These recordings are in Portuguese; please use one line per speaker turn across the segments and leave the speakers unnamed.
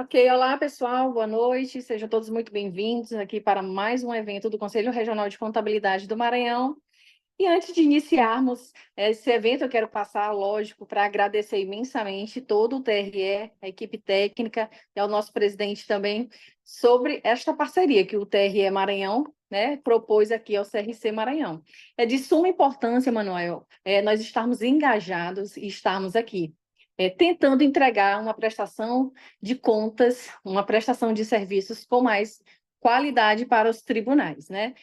Ok, olá pessoal, boa noite, sejam todos muito bem-vindos aqui para mais um evento do Conselho Regional de Contabilidade do Maranhão. E antes de iniciarmos esse evento, eu quero passar, lógico, para agradecer imensamente todo o TRE, a equipe técnica e ao nosso presidente também, sobre esta parceria que o TRE Maranhão, né, propôs aqui ao CRC Maranhão. É de suma importância, Manuel, nós estarmos engajados e estarmos aqui. Tentando entregar uma prestação de contas, uma prestação de serviços com mais qualidade para os tribunais, né?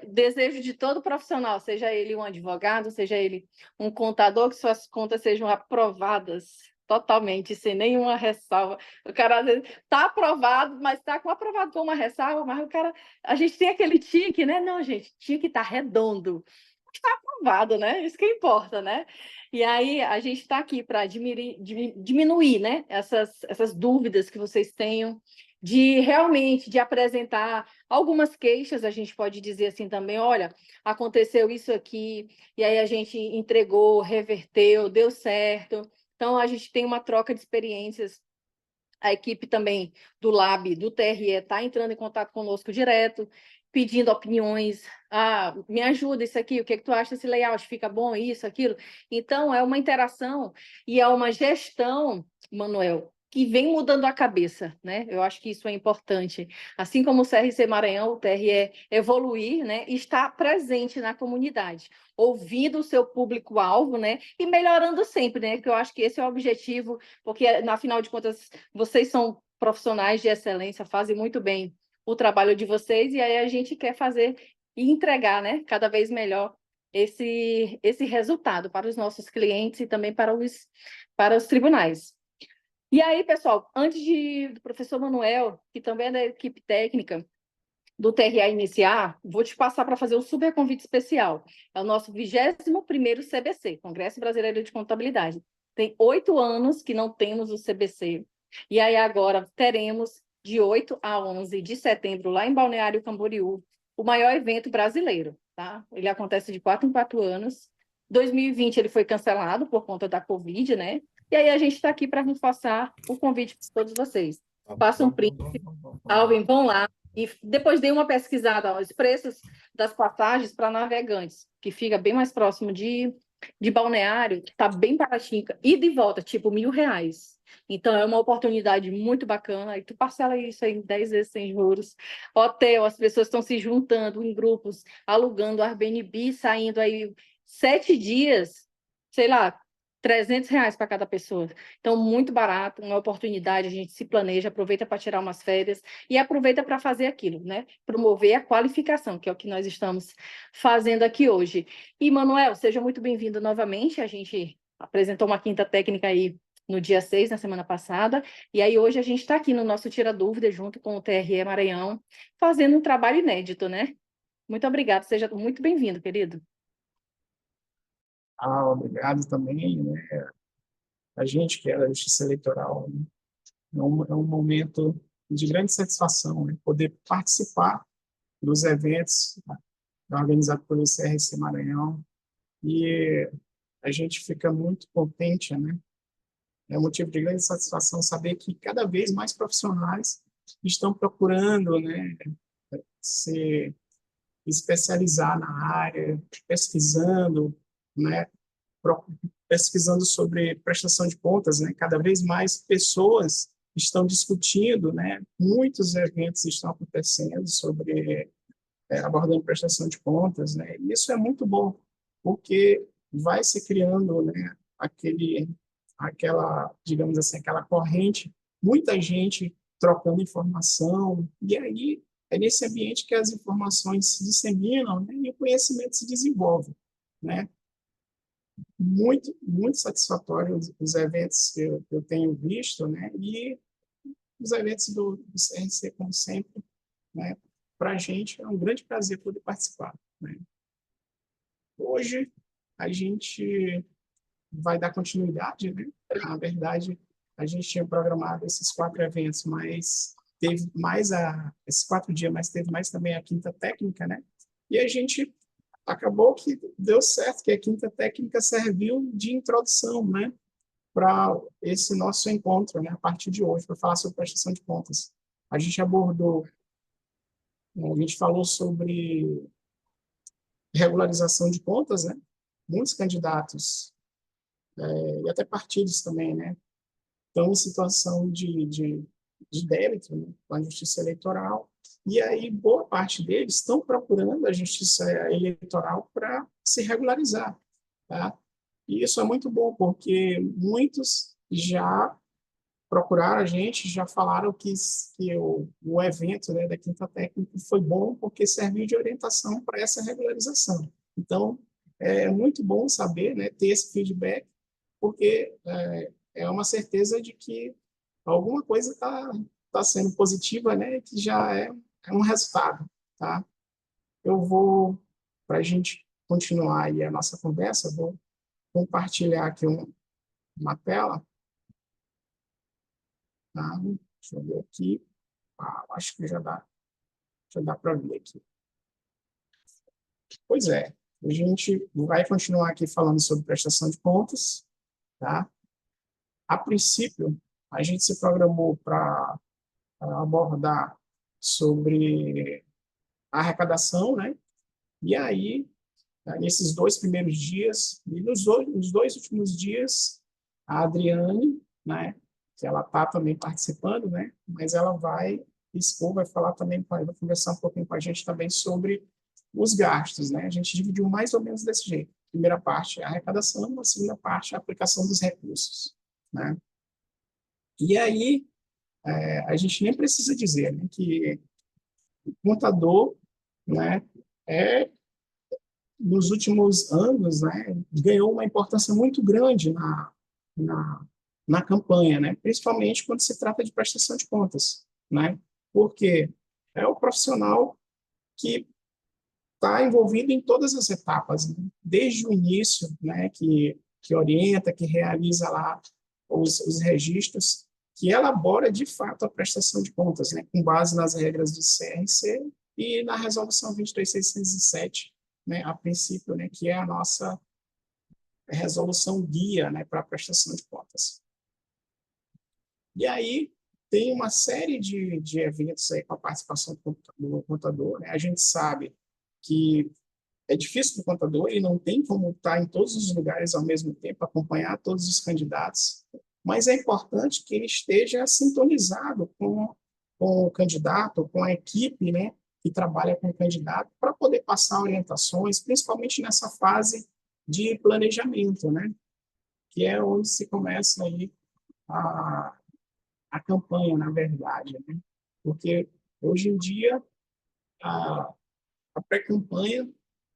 Desejo de todo profissional, seja ele um advogado, seja ele um contador, que suas contas sejam aprovadas totalmente, sem nenhuma ressalva. O cara às vezes está aprovado, mas está com aprovado com uma ressalva, mas o cara, a gente tem aquele tique, né? Não, gente, tinha que estar redondo. Está aprovado, né? Isso que importa, né? E aí a gente está aqui para diminuir, né, essas dúvidas que vocês tenham, de realmente de apresentar algumas queixas, a gente pode dizer assim também, olha, aconteceu isso aqui, e aí a gente entregou, reverteu, deu certo. Então, a gente tem uma troca de experiências. A equipe também do Lab, do TRE, está entrando em contato conosco direto, pedindo opiniões. Ah, me ajuda isso aqui, o que, é que tu acha desse layout? Fica bom isso, aquilo? Então, é uma interação e é uma gestão, Manuel, que vem mudando a cabeça, né? Eu acho que isso é importante. Assim como o CRC Maranhão, o TRE evoluir, né? E estar presente na comunidade, ouvindo o seu público-alvo, né? E melhorando sempre, né? Que eu acho que esse é o objetivo, porque, afinal de contas, vocês são profissionais de excelência, fazem muito bem o trabalho de vocês, e aí a gente quer fazer e entregar, né, cada vez melhor esse resultado para os nossos clientes e também para os tribunais. E aí, pessoal, do professor Manuel, que também é da equipe técnica do TRA iniciar, vou te passar para fazer um super convite especial. É o nosso 21º CBC, Congresso Brasileiro de Contabilidade. Tem 8 anos que não temos o CBC. E aí agora teremos, de 8 a 11 de setembro, lá em Balneário Camboriú, o maior evento brasileiro. Tá? Ele acontece de 4 em 4 anos. 2020 ele foi cancelado por conta da Covid, né? E aí a gente está aqui para reforçar o convite para todos vocês. Façam um print, salvem, vão lá, e depois dei uma pesquisada aos preços das passagens para navegantes, que fica bem mais próximo de Balneário, está bem baratinho, e de volta, tipo R$ 1.000. Então, é uma oportunidade muito bacana, e tu parcela isso aí em 10 vezes sem juros. Hotel, as pessoas estão se juntando em grupos, alugando Airbnb, saindo aí 7 dias, sei lá, R$ 300 para cada pessoa. Então, muito barato, uma oportunidade, a gente se planeja, aproveita para tirar umas férias, e aproveita para fazer aquilo, né? Promover a qualificação, que é o que nós estamos fazendo aqui hoje. E, Manuel, seja muito bem-vindo novamente. A gente apresentou uma quinta técnica aí no dia 6, na semana passada, e aí hoje a gente está aqui no nosso Tira Dúvida, junto com o TRE Maranhão, fazendo um trabalho inédito, né? Muito obrigada, seja muito bem-vindo, querido.
Obrigado também, né? A gente que é da Justiça Eleitoral, né? É um momento de grande satisfação, né? Poder participar dos eventos, né, organizados pelo CRC Maranhão, e a gente fica muito contente, né? É um motivo de grande satisfação saber que cada vez mais profissionais estão procurando, né, se especializar na área, pesquisando, né, pesquisando sobre prestação de contas, né? Cada vez mais pessoas estão discutindo, né? Muitos eventos estão acontecendo sobre abordando prestação de contas, né? E isso é muito bom, porque vai se criando, né? Aquela, digamos assim, aquela corrente, muita gente trocando informação, e aí é nesse ambiente que as informações se disseminam, né? E o conhecimento se desenvolve, né? Muito satisfatório os eventos que eu tenho visto, né? E os eventos do CRC, como sempre, né? Para a gente é um grande prazer poder participar, né? Hoje, a gente vai dar continuidade, né? Na verdade, a gente tinha programado esses 4 eventos, mas teve mais esses 4 dias, mas teve mais também a quinta técnica, né? E a gente acabou que deu certo, que a quinta técnica serviu de introdução, né? para esse nosso encontro, né, a partir de hoje, para falar sobre prestação de contas. A gente abordou, a gente falou sobre regularização de contas, né? Muitos candidatos, e até partidos também, né, estão em situação de débito, né, com a justiça eleitoral, e aí boa parte deles estão procurando a justiça eleitoral para se regularizar, tá? E isso é muito bom, porque muitos já procuraram a gente, já falaram que o evento, né, da Quinta Técnica foi bom porque serviu de orientação para essa regularização. Então, é muito bom saber, né, ter esse feedback, porque é uma certeza de que alguma coisa tá sendo positiva, né, que já é um resultado, tá? Eu vou, para a gente continuar aí a nossa conversa, vou compartilhar aqui uma tela, tá? Deixa eu ver aqui. Acho que já dá para ver aqui. Pois é, a gente vai continuar aqui falando sobre prestação de contas, tá? A princípio, a gente se programou para abordar sobre a arrecadação, né? E aí, nesses 2 primeiros dias, e nos 2 últimos dias, a Adriane, né, que ela está também participando, né, mas ela vai expor, vai falar também, vai conversar um pouquinho com a gente também sobre os gastos, né? A gente dividiu mais ou menos desse jeito. A primeira parte é a arrecadação, a segunda parte é a aplicação dos recursos, né? E aí, a gente nem precisa dizer, né, que o contador, né, é nos últimos anos, né, ganhou uma importância muito grande na, na campanha, né, principalmente quando se trata de prestação de contas, né, porque é o profissional que está envolvido em todas as etapas, né, desde o início, né, que orienta, que realiza lá os registros, que elabora de fato a prestação de contas, né, com base nas regras do CRC e na resolução 23.607, né, a princípio, né, que é a nossa resolução guia, né, para a prestação de contas. E aí tem uma série de eventos aí com a participação do contador, né? A gente sabe que é difícil para o contador, ele não tem como estar em todos os lugares ao mesmo tempo, acompanhar todos os candidatos, mas é importante que ele esteja sintonizado com o candidato, com a equipe, né, que trabalha com o candidato, para poder passar orientações, principalmente nessa fase de planejamento, né, que é onde se começa aí a, a campanha, na verdade, né, porque hoje em dia a pré-campanha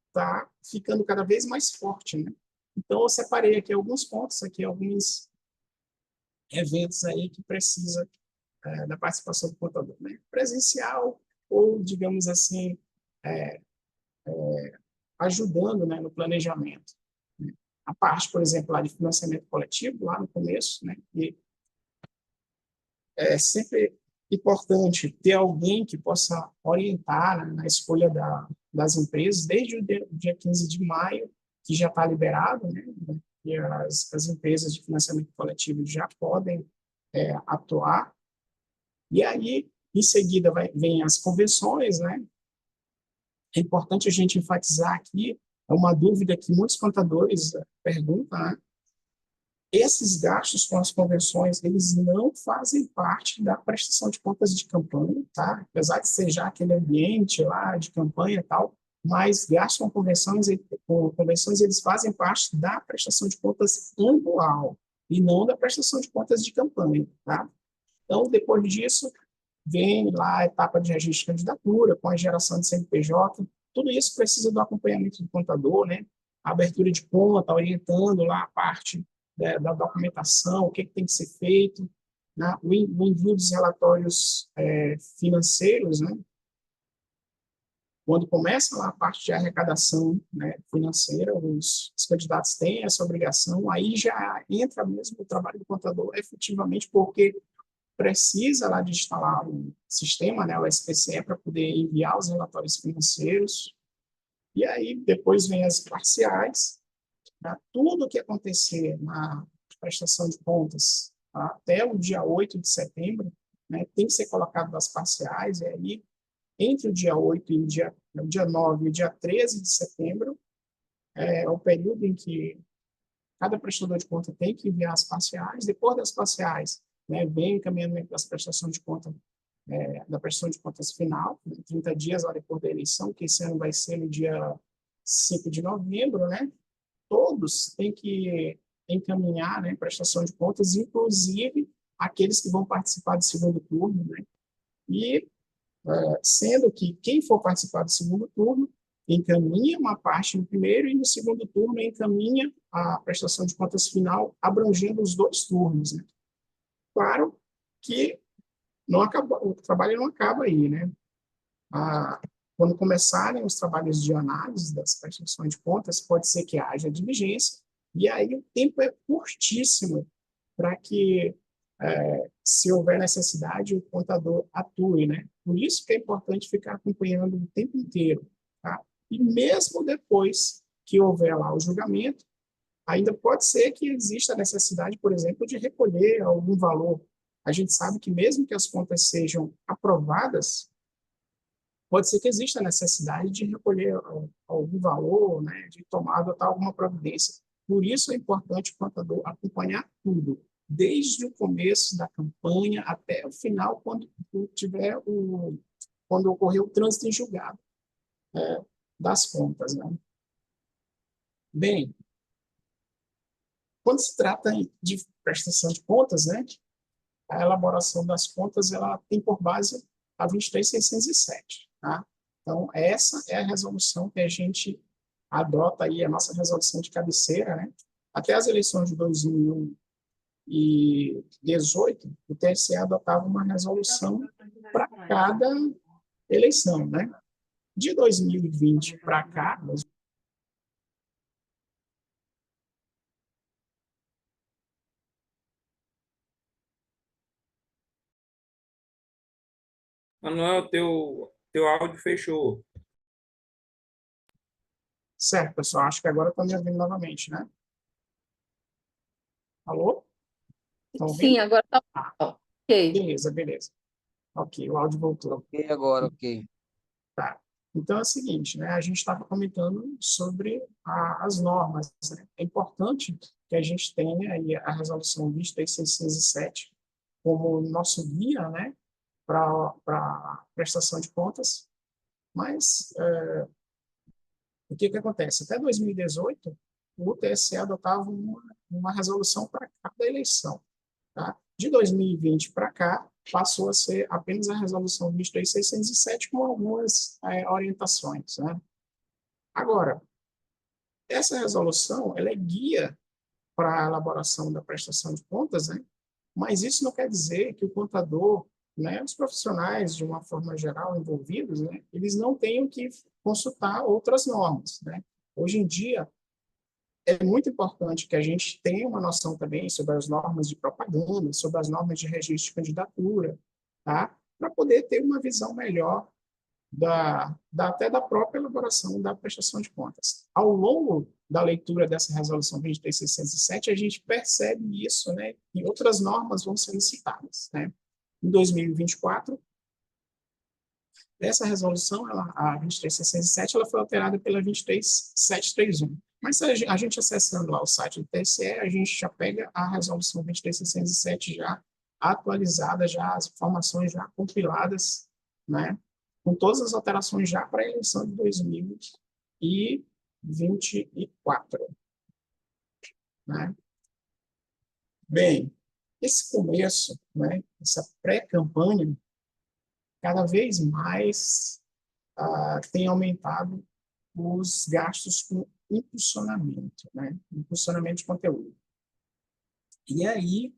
está ficando cada vez mais forte, né? Então, eu separei aqui alguns pontos, aqui alguns eventos aí que precisa da participação do contador, né? Presencial ou, digamos assim, ajudando, né, no planejamento. Né? A parte, por exemplo, lá de financiamento coletivo, lá no começo, né? E é sempre importante ter alguém que possa orientar, né, na escolha das empresas, desde o dia 15 de maio, que já está liberado, né, e as empresas de financiamento coletivo já podem atuar. E aí, em seguida, vem as convenções, né? É importante a gente enfatizar aqui, é uma dúvida que muitos contadores perguntam, né? Esses gastos com as convenções, eles não fazem parte da prestação de contas de campanha, tá? Apesar de ser já aquele ambiente lá de campanha e tal, mas gastos com convenções, eles fazem parte da prestação de contas anual e não da prestação de contas de campanha, tá? Então, depois disso, vem lá a etapa de registro de candidatura, com a geração de CNPJ, tudo isso precisa do acompanhamento do contador, né? A abertura de conta, orientando lá a parte da documentação, o que tem que ser feito, né? O envio dos relatórios financeiros, né? Quando começa lá a parte de arrecadação, né, financeira, os candidatos têm essa obrigação, aí já entra mesmo o trabalho do contador efetivamente, porque precisa lá de instalar um sistema, né, o SPCE, para poder enviar os relatórios financeiros, e aí depois vem as parciais, tá? Tudo que acontecer de prestação de contas até o dia 8 de setembro, né, tem que ser colocado das parciais, e aí, entre o dia 8 e o dia 9 e o dia 13 de setembro, é o período em que cada prestador de conta tem que enviar as parciais. Depois das parciais, né, vem o encaminhamento das prestações de conta, da prestação de contas final, 30 dias lá depois da eleição, que esse ano vai ser no dia 5 de novembro, né? Todos têm que encaminhar, né, prestação de contas, inclusive aqueles que vão participar do segundo turno, né? E sendo que quem for participar do segundo turno encaminha uma parte no primeiro e no segundo turno encaminha a prestação de contas final abrangendo os dois turnos, né? Claro que não acaba, o trabalho não acaba aí, né? Quando começarem os trabalhos de análise das prestações de contas, pode ser que haja diligência, e aí o tempo é curtíssimo para que, se houver necessidade, o contador atue, né? Por isso que é importante ficar acompanhando o tempo inteiro, tá? E mesmo depois que houver lá o julgamento, ainda pode ser que exista a necessidade, por exemplo, de recolher algum valor. A gente sabe que mesmo que as contas sejam aprovadas, pode ser que exista a necessidade de recolher algum valor, né, de tomar, adotar alguma providência. Por isso é importante o contador acompanhar tudo, desde o começo da campanha até o final, quando ocorrer o trânsito em julgado, das contas, né? Bem, quando se trata de prestação de contas, né, a elaboração das contas ela tem por base a 23.607, tá? Então, essa é a resolução que a gente adota aí, a nossa resolução de cabeceira, né? Até as eleições de 2018, o TSE adotava uma resolução para cada eleição, né? De 2020 para cá,
Manuel, teu áudio fechou.
certo, pessoal, acho que agora estão me ouvindo novamente, né? Alô? Estão ouvindo?
Sim, agora está ok.
Beleza, beleza. Ok, o áudio voltou.
Ok, agora, ok.
Tá. Então é o seguinte, né? A gente estava comentando sobre as normas, né? É importante que a gente tenha aí a resolução 23.607 como nosso guia, né? Para prestação de contas, mas o que acontece? Até 2018, o TSE adotava uma resolução para cada eleição. Tá? De 2020 para cá, passou a ser apenas a resolução 23.607 com algumas orientações. Né? Agora, essa resolução ela é guia para a elaboração da prestação de contas, né? Mas isso não quer dizer que o contador, né, os profissionais, de uma forma geral, envolvidos, né, eles não tenham que consultar outras normas. Né? Hoje em dia, é muito importante que a gente tenha uma noção também sobre as normas de propaganda, sobre as normas de registro de candidatura, tá? Para poder ter uma visão melhor até da própria elaboração da prestação de contas. Ao longo da leitura dessa resolução 23.607, a gente percebe isso, né? E outras normas vão sendo citadas, né? Em 2024, essa resolução, a 23.607, ela foi alterada pela 23.731. Mas a gente acessando lá o site do TSE, a gente já pega a resolução 23.607 já atualizada, já as informações já compiladas, né? Com todas as alterações já para a eleição de 2024. Né? Bem, esse começo, né, essa pré-campanha, cada vez mais tem aumentado os gastos com impulsionamento, né? Impulsionamento de conteúdo. E aí,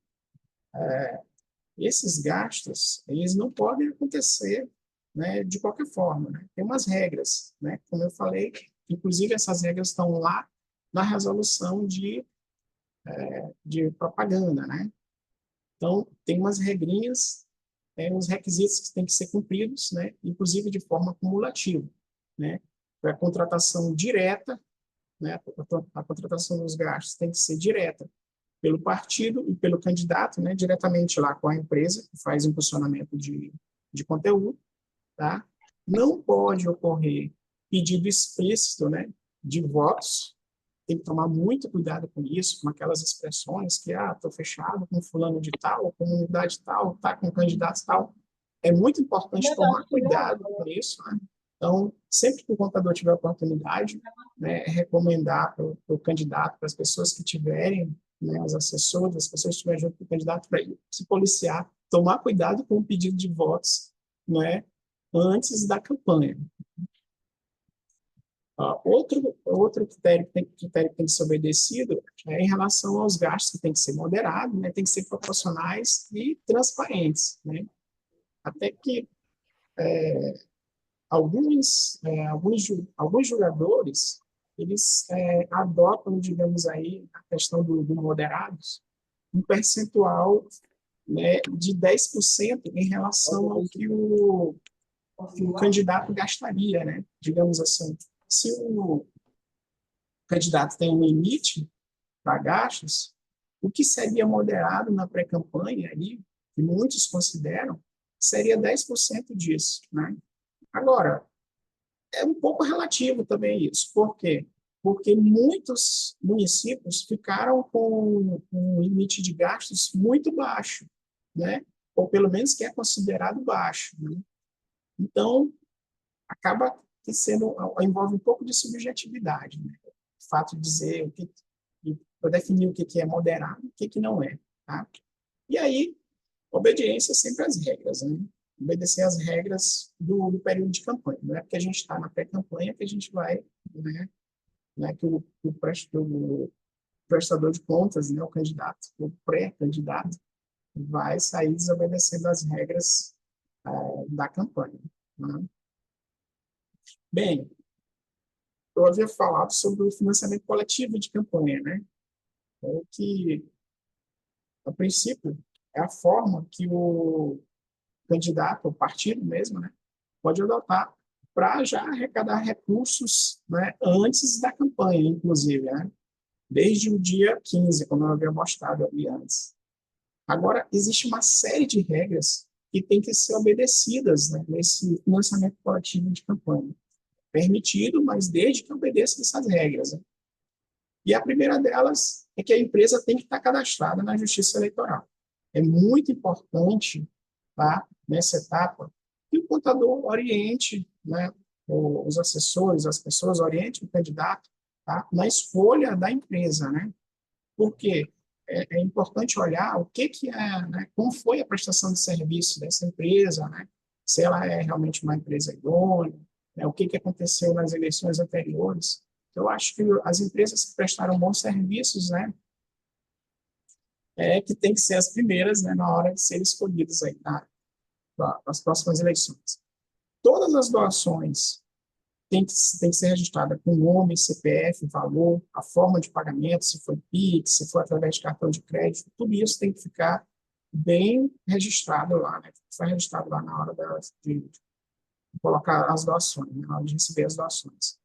esses gastos, eles não podem acontecer, né, de qualquer forma, né? Tem umas regras, né? Como eu falei, inclusive essas regras estão lá na resolução de propaganda, né? Então, tem umas regrinhas, uns requisitos que têm que ser cumpridos, né? Inclusive de forma cumulativa, né? Para a contratação direta, né? A contratação dos gastos tem que ser direta pelo partido e pelo candidato, né, diretamente lá com a empresa que faz impulsionamento de conteúdo, tá? Não pode ocorrer pedido explícito, né, de votos. Tem que tomar muito cuidado com isso, com aquelas expressões que, estou fechado com fulano de tal, comunidade tal, tá com candidato tal. É muito importante tomar cuidado com isso, né? Então, sempre que o contador tiver oportunidade, né, é recomendar para o candidato, para as pessoas que tiverem, né, os assessores, as pessoas que estiverem junto com o candidato, para se policiar, tomar cuidado com o pedido de votos, né, antes da campanha. Outro critério que tem que ser obedecido é em relação aos gastos, que tem que ser moderado, né, tem que ser proporcionais e transparentes, né, até que alguns jogadores eles adotam, digamos aí, a questão do moderados, um percentual, né, de 10% em relação ao que o candidato gastaria, né? Digamos assim, se o candidato tem um limite para gastos, o que seria moderado na pré-campanha, aí, que muitos consideram, seria 10% disso, né? Agora, é um pouco relativo também isso. Por quê? Porque muitos municípios ficaram com um limite de gastos muito baixo, né? Ou pelo menos que é considerado baixo, né? Então, acaba que envolve um pouco de subjetividade, né? O fato de dizer para definir o que é moderado e o que não é, tá? E aí, obediência sempre às regras, né? Obedecer às regras do período de campanha. Não é porque a gente está na pré-campanha que a gente vai, né, que o prestador de contas, né, o candidato, o pré-candidato, vai sair desobedecendo as regras da campanha. Né? Bem, eu havia falado sobre o financiamento coletivo de campanha, né? Que, a princípio, é a forma que o candidato, o partido mesmo, né, pode adotar para já arrecadar recursos, né, antes da campanha, inclusive, né, desde o dia 15, como eu havia mostrado ali antes. Agora, existe uma série de regras que têm que ser obedecidas, né, nesse financiamento coletivo de campanha. Permitido, mas desde que obedeça essas regras. Né? E a primeira delas é que a empresa tem que estar cadastrada na Justiça Eleitoral. É muito importante, tá, nessa etapa, que o contador oriente, né, os assessores, as pessoas orientem o candidato, tá, na escolha da empresa, né? Porque é importante olhar o que é, né, como foi a prestação de serviço dessa empresa, né? Se ela é realmente uma empresa idônea, né, o que aconteceu nas eleições anteriores. Eu acho que as empresas que prestaram bons serviços, né, que tem que ser as primeiras, né, na hora de serem escolhidas aí nas próximas eleições. Todas as doações têm que ser registradas com nome, CPF, valor, a forma de pagamento, se foi PIX, se for através de cartão de crédito, tudo isso tem que ficar bem registrado lá, né? Foi registrado lá na hora de colocar as doações, né? Na hora de receber as doações.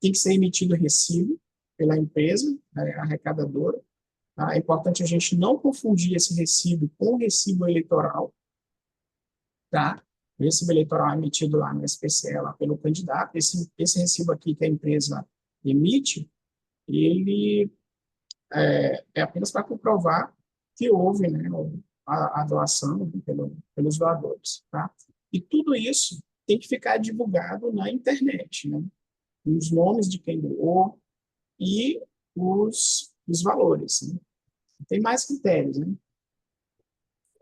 Tem que ser emitido recibo pela empresa, né, arrecadadora. Tá? É importante a gente não confundir esse recibo com o recibo eleitoral, tá? O recibo eleitoral é emitido lá no SPCE, lá pelo candidato. Esse recibo aqui que a empresa emite, ele é apenas para comprovar que houve, né, a doação pelos doadores. Tá? E tudo isso tem que ficar divulgado na internet, né? Os nomes de quem doou e os valores. Né? Tem mais critérios, né?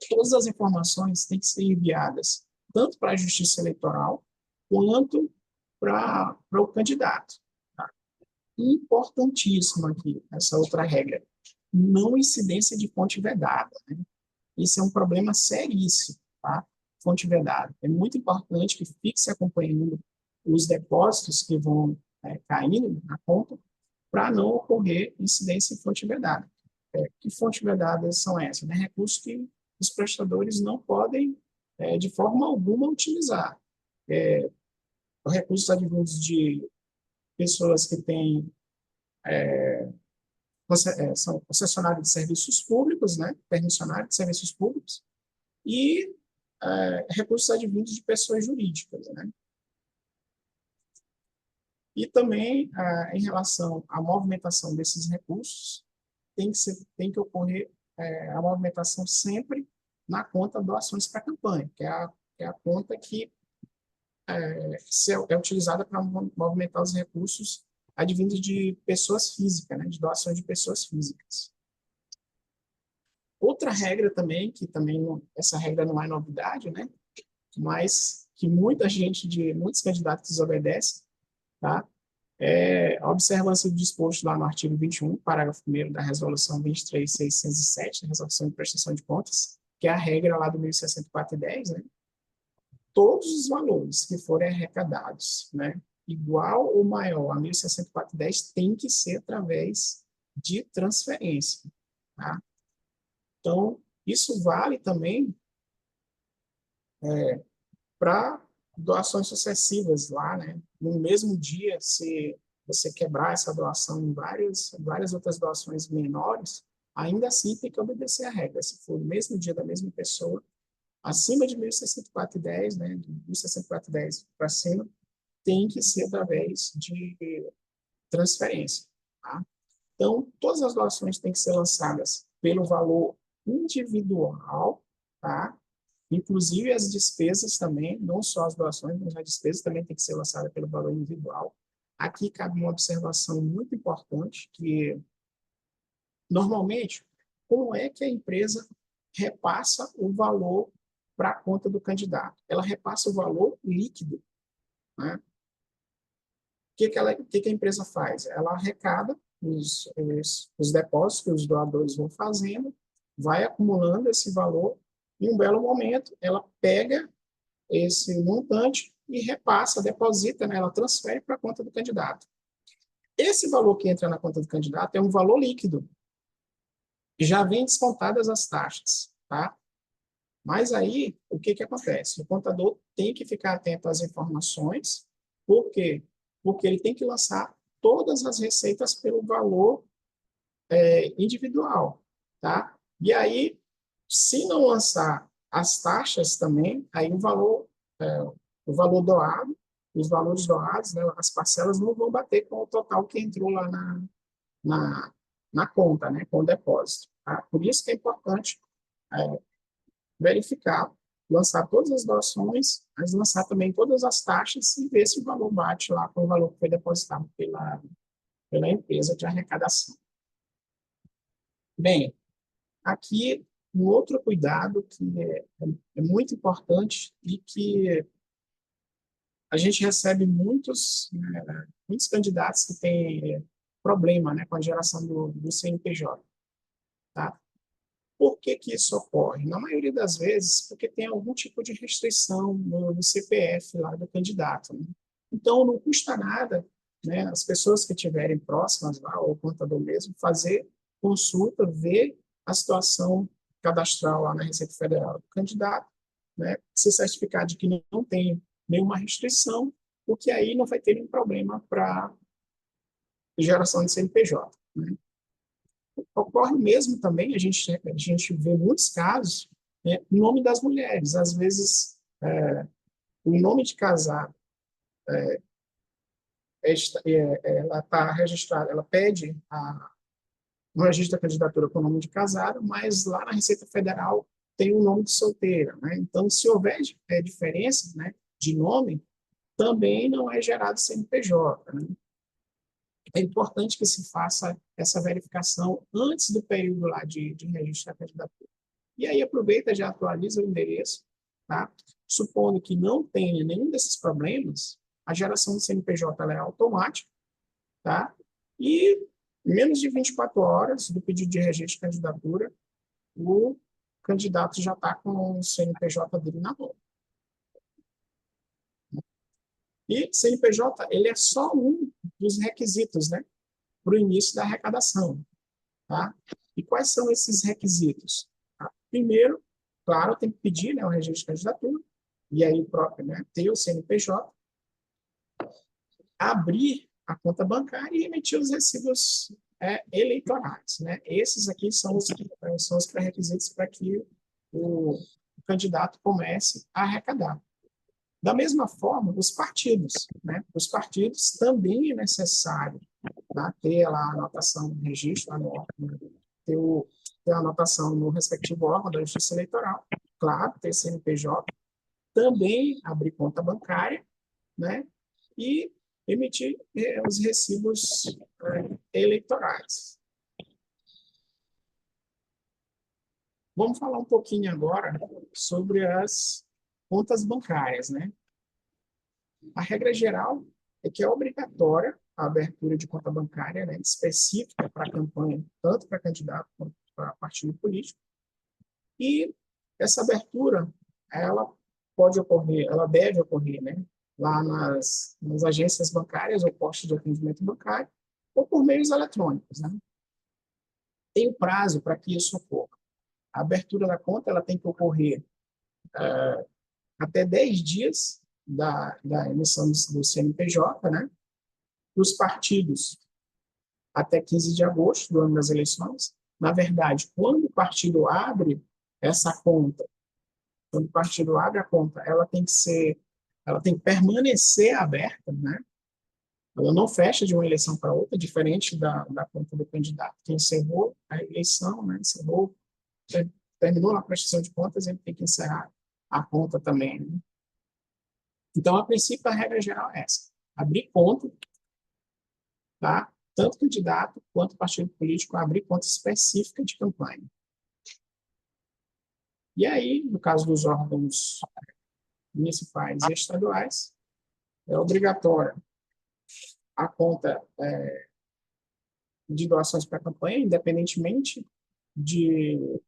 Todas as informações têm que ser enviadas tanto para a Justiça Eleitoral quanto para o candidato. Tá? Importantíssimo aqui, essa outra regra, não incidência de fonte vedada. Né? Isso é um problema seríssimo, tá? Fonte vedada. É muito importante que fique se acompanhando os depósitos que vão caindo na conta para não ocorrer incidência em fonte vedada. Que fontes vedadas são essas? Né? Recursos que os prestadores não podem, de forma alguma, utilizar. Recursos advindos de pessoas que têm são concessionários de serviços públicos, né, permissionários de serviços públicos, e recursos advindos de pessoas jurídicas, né? E também, em relação à movimentação desses recursos, tem que ocorrer a movimentação sempre na conta doações para campanha, que é a conta que é utilizada para movimentar os recursos advindos de pessoas físicas, né, de doações de pessoas físicas. Outra regra também, que também essa regra não é novidade, né, mas que muitos candidatos desobedecem, tá? É a observância do disposto lá no artigo 21, parágrafo 1º da resolução 23.607, da resolução de prestação de contas, que é a regra lá do 1064/10, né? Todos os valores que forem arrecadados, né, igual ou maior a 1064/10, tem que ser através de transferência, tá? Então, isso vale também para doações sucessivas lá, né? No mesmo dia, se você quebrar essa doação em várias outras doações menores, ainda assim tem que obedecer a regra. Se for no mesmo dia da mesma pessoa, acima de 1064/10, né, de 1064/10 para cima, tem que ser através de transferência, tá? Então, todas as doações têm que ser lançadas pelo valor individual, tá? Inclusive as despesas também, não só as doações, mas as despesas também têm que ser lançadas pelo valor individual. Aqui cabe uma observação muito importante, que normalmente, como é que a empresa repassa o valor para a conta do candidato? Ela repassa o valor líquido, né? O que a empresa faz? Ela arrecada os depósitos que os doadores vão fazendo, vai acumulando esse valor, e em um belo momento ela pega esse montante e repassa, deposita, né? Ela transfere para a conta do candidato. Esse valor que entra na conta do candidato é um valor líquido, e já vem descontadas as taxas, tá? Mas aí, o que acontece? O contador tem que ficar atento às informações. Por quê? Porque ele tem que lançar todas as receitas pelo valor individual, tá? E aí, se não lançar as taxas também, aí o valor doado, os valores doados, né, as parcelas não vão bater com o total que entrou lá na, na conta, né, com o depósito, tá? Por isso que é importante verificar, lançar todas as doações, mas lançar também todas as taxas e ver se o valor bate lá com o valor que foi depositado pela empresa de arrecadação. Bem, aqui um outro cuidado que é muito importante e que a gente recebe muitos candidatos que têm problema, né, com a geração do CNPJ, tá? Por que isso ocorre? Na maioria das vezes, porque tem algum tipo de restrição no CPF lá do candidato, né? Então, não custa nada, né, as pessoas que estiverem próximas lá, ou o contador mesmo, fazer consulta, ver a situação cadastral lá na Receita Federal do candidato, né, se certificar de que não tem nenhuma restrição, porque aí não vai ter nenhum problema para geração de CNPJ, né? Ocorre mesmo também, a gente vê muitos casos, né, o nome das mulheres. Às vezes, o nome de casado, ela está registrada, ela pede no registro da candidatura com o nome de casado, mas lá na Receita Federal tem o nome de solteira, né? Então, se houver diferença, né, de nome, também não é gerado CNPJ, né? É importante que se faça essa verificação antes do período lá de registro da candidatura. E aí aproveita, já atualiza o endereço, tá? Supondo que não tenha nenhum desses problemas, a geração do CNPJ ela é automática, tá? E menos de 24 horas do pedido de registro de candidatura, o candidato já está com o CNPJ dele na mão. E CNPJ, ele é só um dos requisitos, né, para o início da arrecadação, tá? E quais são esses requisitos? Tá? Primeiro, claro, tem que pedir, né, o registro de candidatura, e aí próprio, né, ter o CNPJ, abrir a conta bancária e emitir os recibos eleitorais, né? Esses aqui são os pré-requisitos para que o candidato comece a arrecadar. Da mesma forma, os partidos, né? Os partidos também é necessário, tá? Ter lá a anotação no registro, lá no órgão, ter a anotação no respectivo órgão da Justiça Eleitoral, claro, ter CNPJ, também abrir conta bancária, né? E emitir os recibos eleitorais. Vamos falar um pouquinho agora sobre as contas bancárias, né? A regra geral é que é obrigatória a abertura de conta bancária, né, específica para a campanha, tanto para candidato quanto para partido político. E essa abertura, ela pode ocorrer, ela deve ocorrer, né, lá nas agências bancárias ou postos de atendimento bancário, ou por meios eletrônicos, né? Tem um prazo para que isso ocorra. A abertura da conta ela tem que ocorrer até 10 dias da emissão do CNPJ, né? Dos partidos, até 15 de agosto do ano das eleições. Na verdade, quando o partido abre essa conta, quando o partido abre a conta, ela tem que permanecer aberta, né? Ela não fecha de uma eleição para outra, diferente da conta do candidato, que encerrou a eleição, né? Terminou a prestação de contas, ele tem que encerrar a conta também, né? Então, a princípio, a regra geral é essa: abrir conta, tá? Tanto candidato quanto partido político abrir conta específica de campanha. E aí, no caso dos órgãos municipais e estaduais, é obrigatória a conta de doações para a campanha, independentemente de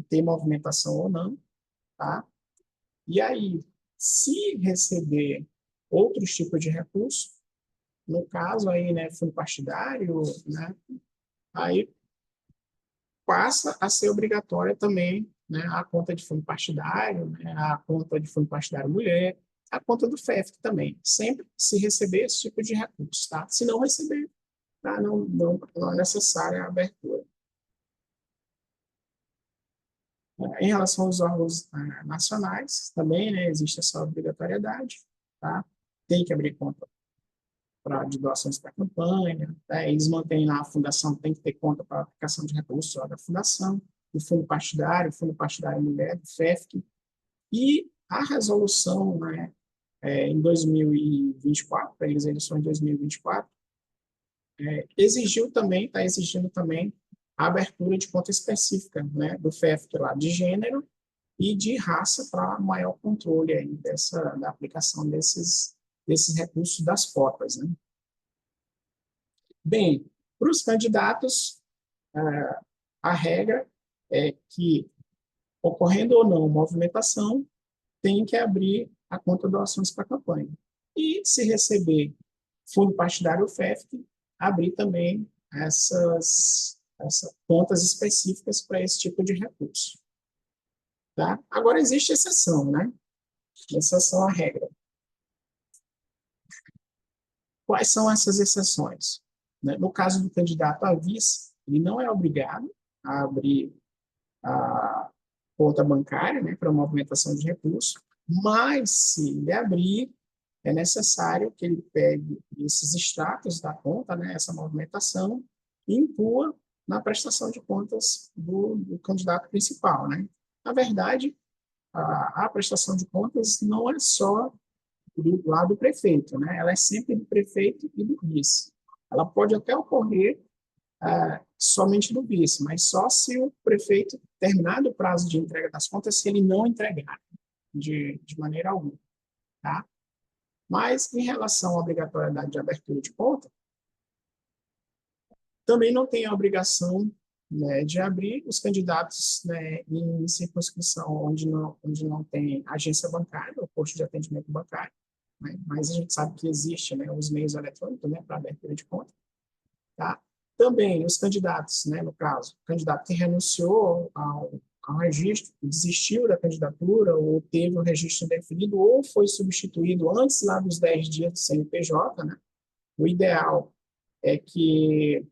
ter movimentação ou não, tá? E aí, se receber outros tipos de recurso, no caso aí, né, fundo partidário, né, aí passa a ser obrigatória também, né, a conta de fundo partidário, né, a conta de fundo partidário mulher, a conta do FEF também, sempre se receber esse tipo de recurso, tá? Se não receber, tá? Não é necessária a abertura. Em relação aos órgãos nacionais, também, né, existe essa obrigatoriedade, tá? Tem que abrir conta de doações para a campanha, né? Eles mantêm lá a fundação, tem que ter conta para aplicação de recursos da fundação, do fundo partidário mulher, do FEFC, e a resolução, né, em 2024, para as eleições de 2024, está exigindo também a abertura de conta específica, né, do FEFC lá, de gênero e de raça, para maior controle aí da aplicação desses recursos das cotas, né? Bem, para os candidatos, a regra é que, ocorrendo ou não movimentação, tem que abrir a conta de doações para a campanha. E, se receber fundo partidário ou FEFC, abrir também essas contas específicas para esse tipo de recurso. Tá? Agora, existe exceção, né? Exceção à regra. Quais são essas exceções? No caso do candidato a vice, ele não é obrigado a abrir a conta bancária, né, para movimentação de recursos, mas, se ele abrir, é necessário que ele pegue esses extratos da conta, né, essa movimentação, e inclua na prestação de contas do candidato principal, né? Na verdade, a prestação de contas não é só do lado do prefeito, né? Ela é sempre do prefeito e do vice. Ela pode até ocorrer somente do vice, mas só se o prefeito, terminado o prazo de entrega das contas, se ele não entregar de maneira alguma, tá? Mas, em relação à obrigatoriedade de abertura de conta, também não tem a obrigação, né, de abrir os candidatos, né, em circunscrição onde não tem agência bancária ou posto de atendimento bancário, né? Mas a gente sabe que existe, né, os meios eletrônicos, né, para abertura de conta, tá? Também os candidatos, né, no caso, o candidato que renunciou ao registro, desistiu da candidatura, ou teve o registro indefinido, ou foi substituído antes lá dos 10 dias do CNPJ, né? O ideal é que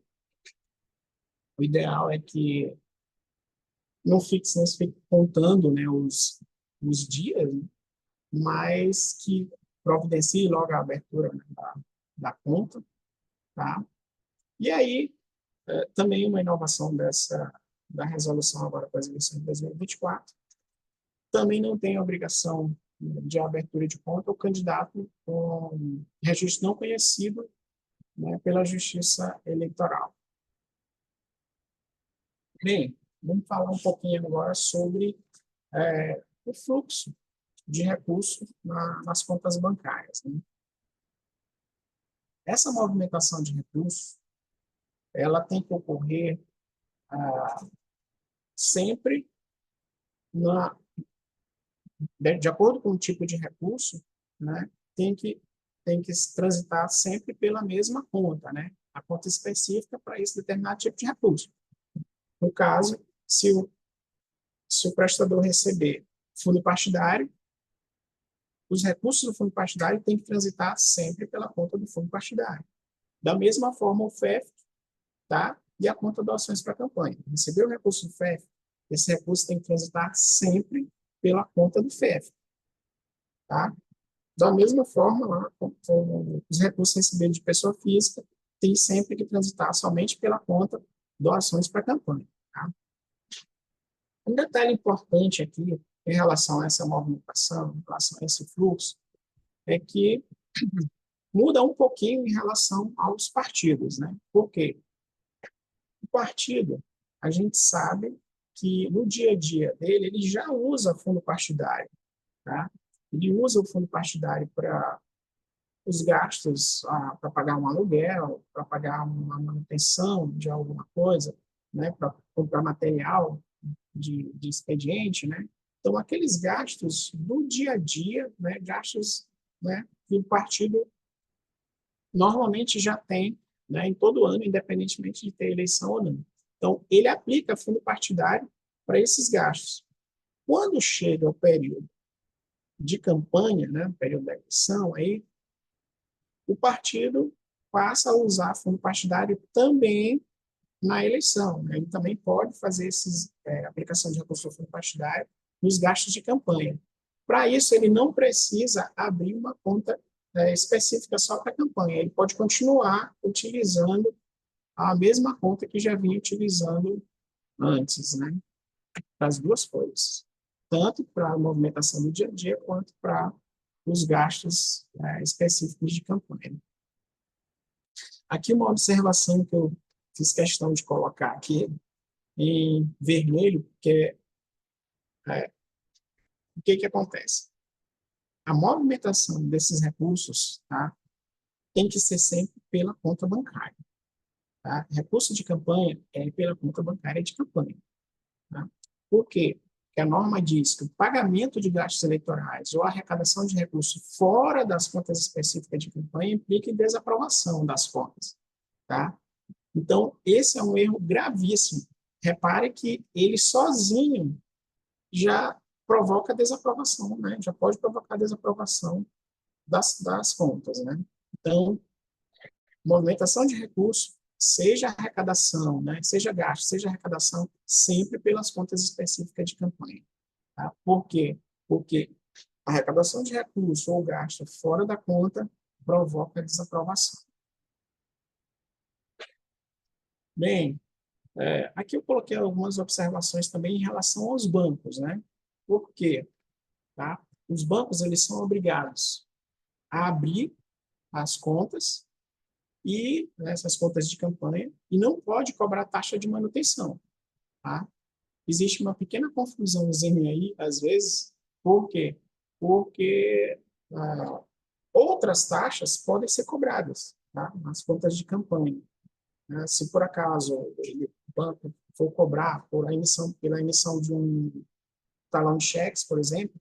o ideal é que não se fique contando, né, os dias, né, mas que providencie logo a abertura, né, da conta, tá? E aí, também uma inovação da resolução agora para as eleições de 2024, também não tem obrigação de abertura de conta o candidato com registro não conhecido, né, pela Justiça Eleitoral. Bem, vamos falar um pouquinho agora sobre o fluxo de recursos nas contas bancárias, né? Essa movimentação de recursos, ela tem que ocorrer sempre na, de acordo com o tipo de recurso, né? Tem que transitar sempre pela mesma conta, né? A conta específica para esse determinado tipo de recurso. No caso, se o prestador receber fundo partidário, os recursos do fundo partidário têm que transitar sempre pela conta do fundo partidário. Da mesma forma, o FEF, tá? E a conta doações para a campanha. Recebeu o recurso do FEF, esse recurso tem que transitar sempre pela conta do FEF, tá? Da mesma forma, lá, com os recursos recebidos de pessoa física, tem sempre que transitar somente pela conta doações para a campanha, tá? Um detalhe importante aqui, em relação a essa movimentação, em relação a esse fluxo, é que muda um pouquinho em relação aos partidos, né? Por quê? O partido, a gente sabe que no dia a dia dele, ele já usa fundo partidário, tá? Ele usa o fundo partidário para os gastos, para pagar um aluguel, para pagar uma manutenção de alguma coisa, né? Para comprar material de expediente, né? Então, aqueles gastos do dia a dia, né? Gastos, né? Que o partido normalmente já tem, né, em todo ano, independentemente de ter eleição ou não. Então, ele aplica fundo partidário para esses gastos. Quando chega o período de campanha, né, o período da eleição, aí o partido passa a usar fundo partidário também na eleição, né? Ele também pode fazer aplicação de recurso ao fundo partidário nos gastos de campanha. Para isso, ele não precisa abrir uma conta específica só para a campanha. Ele pode continuar utilizando a mesma conta que já vinha utilizando antes, né? Para as duas coisas. Tanto para a movimentação do dia a dia, quanto para os gastos específicos de campanha. Aqui uma observação que eu fiz questão de colocar aqui em vermelho, que o que acontece? A movimentação desses recursos, tá, tem que ser sempre pela conta bancária. Tá? Recurso de campanha é pela conta bancária de campanha. Tá? Por quê? Porque a norma diz que o pagamento de gastos eleitorais ou a arrecadação de recursos fora das contas específicas de campanha implica em desaprovação das contas. Tá? Então, esse é um erro gravíssimo. Repare que ele sozinho já provoca desaprovação, né? Já pode provocar desaprovação das contas, né? Então, movimentação de recursos, seja arrecadação, né? Seja gasto, seja arrecadação, sempre pelas contas específicas de campanha. Tá? Por quê? Porque a arrecadação de recursos ou gasto fora da conta provoca desaprovação. Bem, aqui eu coloquei algumas observações também em relação aos bancos, né? Por quê? Tá? Os bancos, eles são obrigados a abrir as contas e essas contas de campanha e não pode cobrar taxa de manutenção, tá? Existe uma pequena confusãozinha aí, às vezes, por quê? Porque outras taxas podem ser cobradas, tá? Nas contas de campanha. Né? Se por acaso o banco for cobrar pela emissão de um talão de cheques, por exemplo,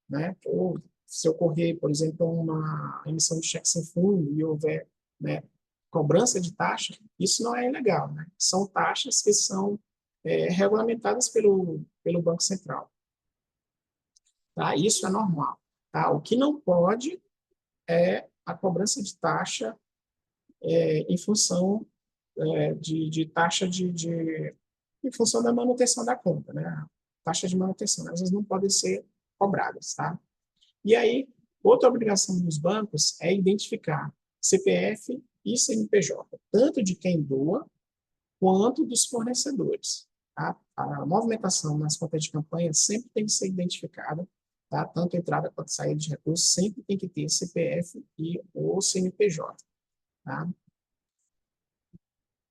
né? Ou se ocorrer, por exemplo, uma emissão de cheque sem fundo e houver, né, cobrança de taxa, isso não é ilegal, né? São taxas que são regulamentadas pelo Banco Central. Tá? Isso é normal. Tá? O que não pode é a cobrança de taxa em função de taxa em função da manutenção da conta, né? A taxa de manutenção, às vezes não podem ser cobradas, tá? E aí, outra obrigação dos bancos é identificar CPF e CNPJ, tanto de quem doa quanto dos fornecedores. Tá? A movimentação nas contas de campanha sempre tem que ser identificada, tá? Tanto entrada quanto saída de recursos, sempre tem que ter CPF e o CNPJ. Tá?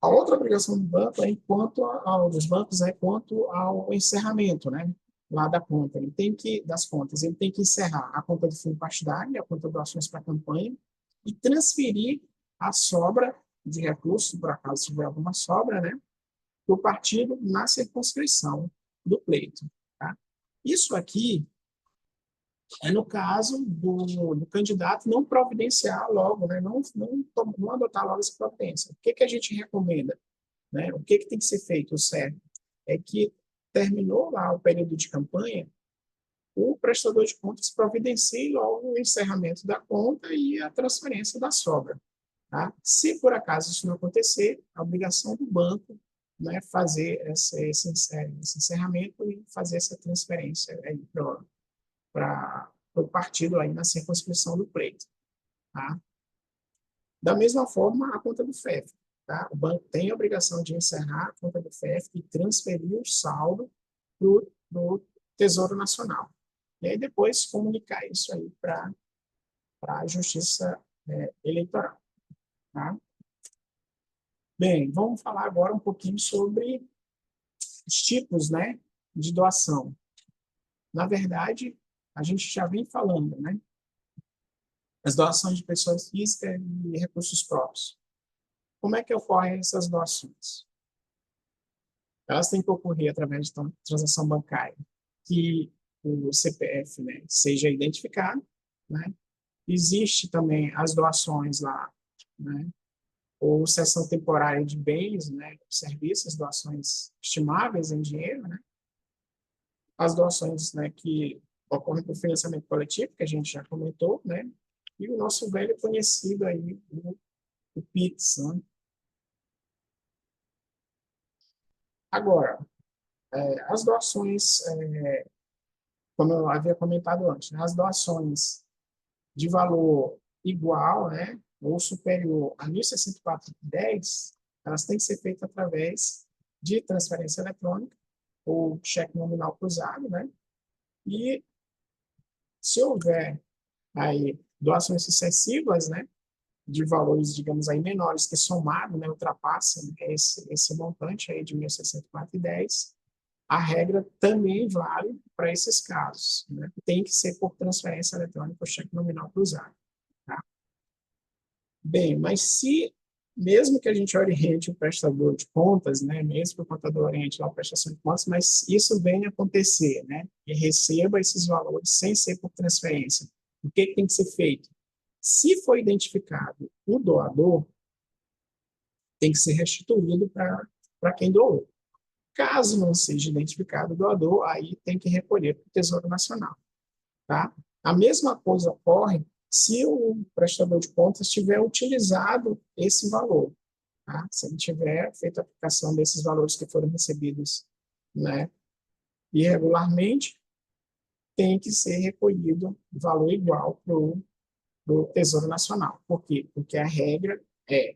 A outra obrigação do banco dos bancos é quanto ao encerramento, né? Lá da conta. Das contas, ele tem que encerrar a conta do fundo partidário, a conta de doações para a campanha, e transferir a sobra de recursos, por acaso tiver alguma sobra, né? Do partido na circunscrição do pleito. Tá? Isso aqui é no caso do candidato não providenciar logo, né? Não adotar logo essa providência. O que a gente recomenda? Né? O que tem que ser feito, o certo? É que terminou lá o período de campanha, o prestador de contas providencie logo o encerramento da conta e a transferência da sobra. Tá? Se por acaso isso não acontecer, a obrigação do banco, né, fazer esse encerramento e fazer essa transferência para o partido aí na circunscrição do pleito. Tá? Da mesma forma, a conta do FEF. Tá? O banco tem a obrigação de encerrar a conta do FEF e transferir o saldo para o Tesouro Nacional. E aí depois comunicar isso aí para a Justiça Eleitoral. Tá? Bem, vamos falar agora um pouquinho sobre os tipos, né, de doação. Na verdade, a gente já vem falando, né? As doações de pessoas físicas e recursos próprios. Como é que ocorrem essas doações? Elas têm que ocorrer através de transação bancária, que o CPF, né, seja identificado, né? Existe também as doações lá, né, ou cessão temporária de bens, né, serviços, doações estimáveis em dinheiro, né? As doações, né, que ocorrem por financiamento coletivo, que a gente já comentou, né? E o nosso velho conhecido aí, o PIX, né? Agora, as doações, como eu havia comentado antes, né, as doações de valor igual, né, ou superior a 1.064,10, elas têm que ser feitas através de transferência eletrônica ou cheque nominal cruzado, né? E se houver aí doações sucessivas, né, de valores, digamos aí, menores que somado, né, ultrapassem esse montante aí de 1.064,10, a regra também vale para esses casos, né? Tem que ser por transferência eletrônica ou cheque nominal cruzado. Tá? Bem, mas se, mesmo que a gente oriente o prestador de contas, né, mesmo que o contador oriente lá a prestação de contas, mas isso venha acontecer, né, e receba esses valores sem ser por transferência, o que tem que ser feito? Se for identificado o doador, tem que ser restituído para quem doou. Caso não seja identificado o doador, aí tem que recolher para o Tesouro Nacional. Tá? A mesma coisa ocorre se o prestador de contas tiver utilizado esse valor. Tá? Se ele tiver feito a aplicação desses valores que foram recebidos, né, irregularmente, tem que ser recolhido valor igual para o Tesouro Nacional. Por quê? Porque a regra é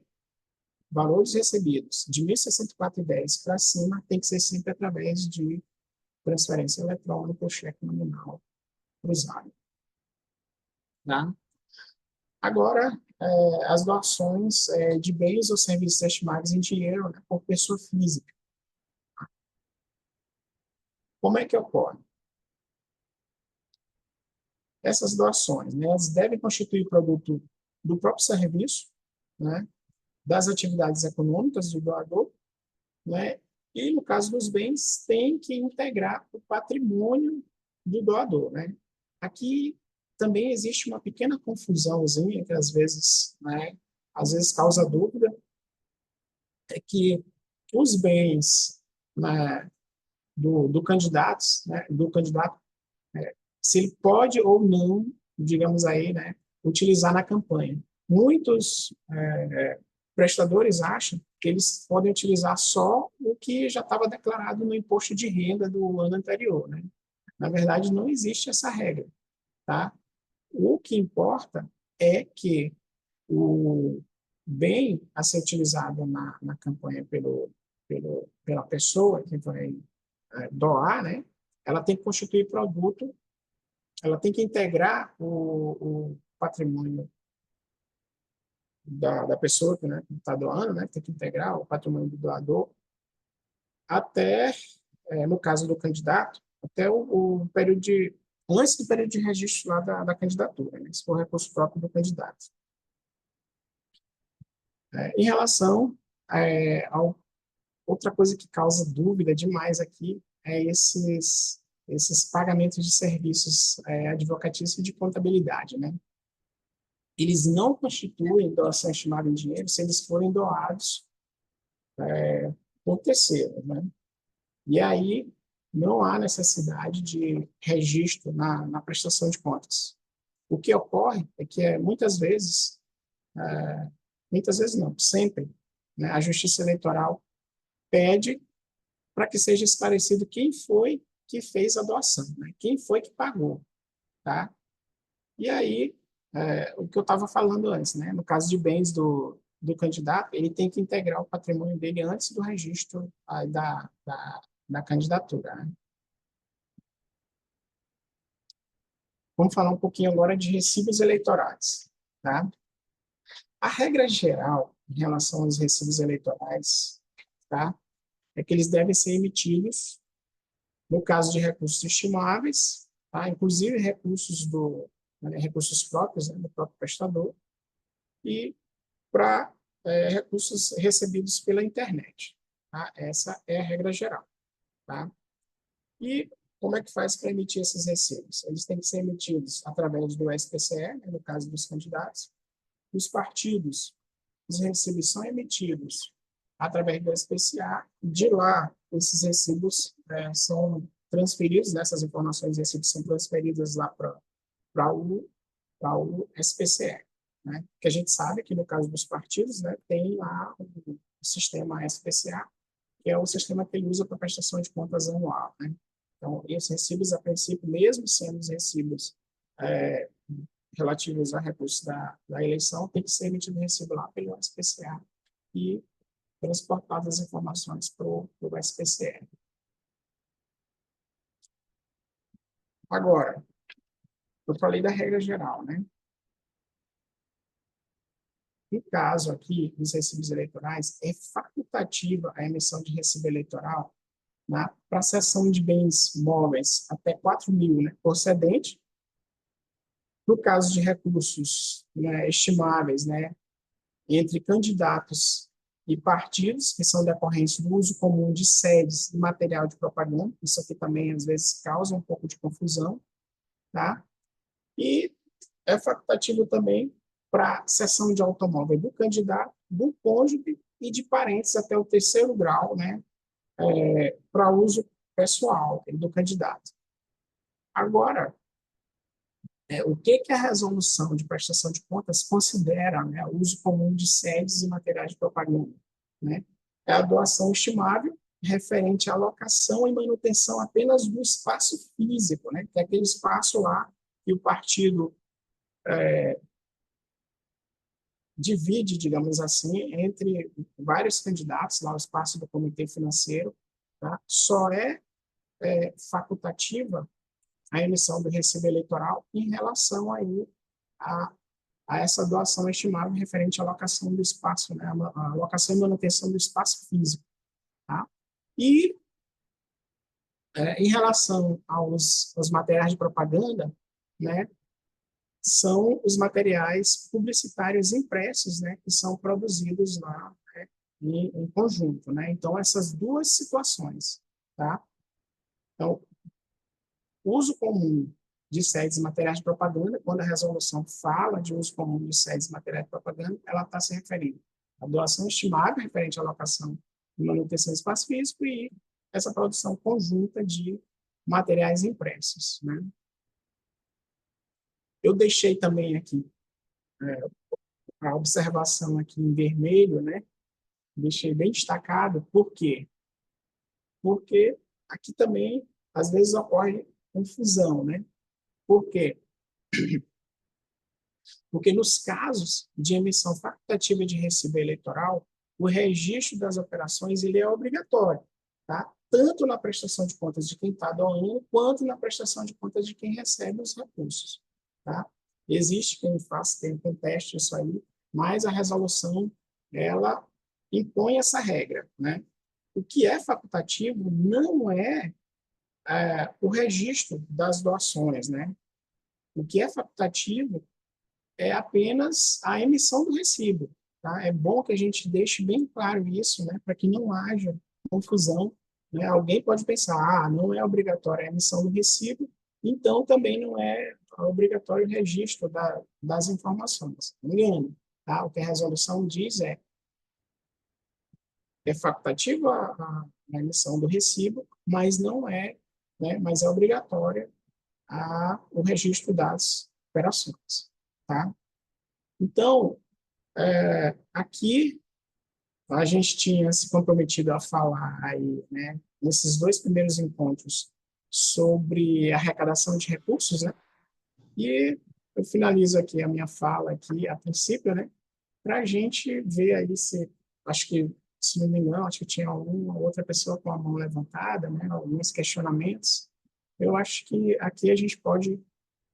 valores recebidos de 1.064,10 para cima tem que ser sempre através de transferência eletrônica ou cheque nominal cruzado. Tá? Agora, as doações de bens ou serviços estimados em dinheiro, né, por pessoa física. Como é que ocorre? Essas doações, né, elas devem constituir produto do próprio serviço, né, das atividades econômicas do doador, né, e, no caso dos bens, tem que integrar o patrimônio do doador. Né? Aqui também existe uma pequena confusãozinha que, né, às vezes causa dúvida, é que os bens, né, do candidato, né, se ele pode ou não, digamos aí, né, utilizar na campanha. Muitos prestadores acham que eles podem utilizar só o que já estava declarado no imposto de renda do ano anterior, né? Na verdade, não existe essa regra, tá? O que importa é que o bem a ser utilizado na campanha pela pessoa que vai doar, né? Ela tem que constituir produto, ela tem que integrar o patrimônio da pessoa que está doando, né? Tem que integrar o patrimônio do doador até, no caso do candidato, até o período de antes do período de registro lá da candidatura, né? Se for recurso próprio do candidato. Em relação ao outra coisa que causa dúvida demais aqui é esses pagamentos de serviços advocatícios e de contabilidade, né? Eles não constituem doação estimada em dinheiro se eles forem doados por terceiros, né? E aí não há necessidade de registro na prestação de contas. O que ocorre é que muitas vezes não, sempre, né, a Justiça Eleitoral pede para que seja esclarecido quem foi que fez a doação, né? Quem foi que pagou, tá? E aí, o que eu estava falando antes, né? No caso de bens do candidato, ele tem que integrar o patrimônio dele antes do registro da candidatura, né? Vamos falar um pouquinho agora de recibos eleitorais, tá? A regra geral em relação aos recibos eleitorais, tá? É que eles devem ser emitidos no caso de recursos estimáveis, tá? Inclusive recursos próprios, né, do próprio prestador, e para recursos recebidos pela internet. Tá? Essa é a regra geral. Tá? E como é que faz para emitir esses recibos? Eles têm que ser emitidos através do SPCE, né, no caso dos candidatos. Os partidos, os recibos são emitidos através do SPCA. De lá, esses recibos são transferidos, né, essas informações de recibos são transferidas lá para o SPCE. Né? Que a gente sabe que, no caso dos partidos, né, tem lá o sistema SPCA, que é o sistema que ele usa para prestação de contas anual. Né? Então, esses recibos, a princípio, mesmo sendo os recibos relativos a recursos da eleição, tem que ser emitido recibo lá pelo SPCA e transportadas as informações para o SPCE. Agora, eu falei da regra geral, né? No caso aqui dos recibos eleitorais, é facultativa a emissão de recibo eleitoral, né, para cessão de bens móveis até 4.000, né, procedente. No caso de recursos, né, estimáveis, né, entre candidatos e partidos, que são decorrentes do uso comum de sedes e material de propaganda, isso aqui também às vezes causa um pouco de confusão, tá? E é facultativo também para cessão de automóvel do candidato, do cônjuge e de parentes até o terceiro grau, né, para uso pessoal do candidato. Agora, o que a resolução de prestação de contas considera, né, o uso comum de sedes e materiais de propaganda? Né? É a doação estimável referente à alocação e manutenção apenas do espaço físico, né, que é aquele espaço lá que o partido divide, digamos assim, entre vários candidatos, lá o espaço do comitê financeiro, tá? Só facultativa a emissão do recibo eleitoral em relação aí a essa doação estimável referente à alocação do espaço, né? A alocação e manutenção do espaço físico. Tá? E, em relação aos materiais de propaganda, né, são os materiais publicitários impressos, né, que são produzidos lá, né, em conjunto. Né? Então, essas duas situações. Tá? Então, uso comum de sedes e materiais de propaganda, quando a resolução fala de uso comum de sedes e materiais de propaganda, ela está se referindo à doação estimada referente à alocação e manutenção do espaço físico e essa produção conjunta de materiais impressos. Né? Eu deixei também aqui a observação aqui em vermelho, né, deixei bem destacado. Por quê? Porque aqui também, às vezes, ocorre confusão, né? Por quê? Porque nos casos de emissão facultativa de recibo eleitoral, o registro das operações ele é obrigatório, tá? Tanto na prestação de contas de quem está doando, quanto na prestação de contas de quem recebe os recursos, tá? Existe quem faça, quem conteste isso aí, mas a resolução, ela impõe essa regra, né? O que é facultativo não é o registro das doações, né? O que é facultativo é apenas a emissão do recibo. Tá? É bom que a gente deixe bem claro isso, né, para que não haja confusão. Né? Alguém pode pensar, não é obrigatória a emissão do recibo, então também não é obrigatório o registro das informações. Não engano. Tá? O que a resolução diz é facultativa a emissão do recibo, mas não é, né, mas é obrigatória o registro das operações. Tá? Então, aqui a gente tinha se comprometido a falar aí, né, nesses dois primeiros encontros sobre arrecadação de recursos, né? E eu finalizo aqui a minha fala aqui a princípio, né, para a gente ver aí se, acho que, se não me engano, acho que tinha alguma outra pessoa com a mão levantada, né, alguns questionamentos. Eu acho que aqui a gente pode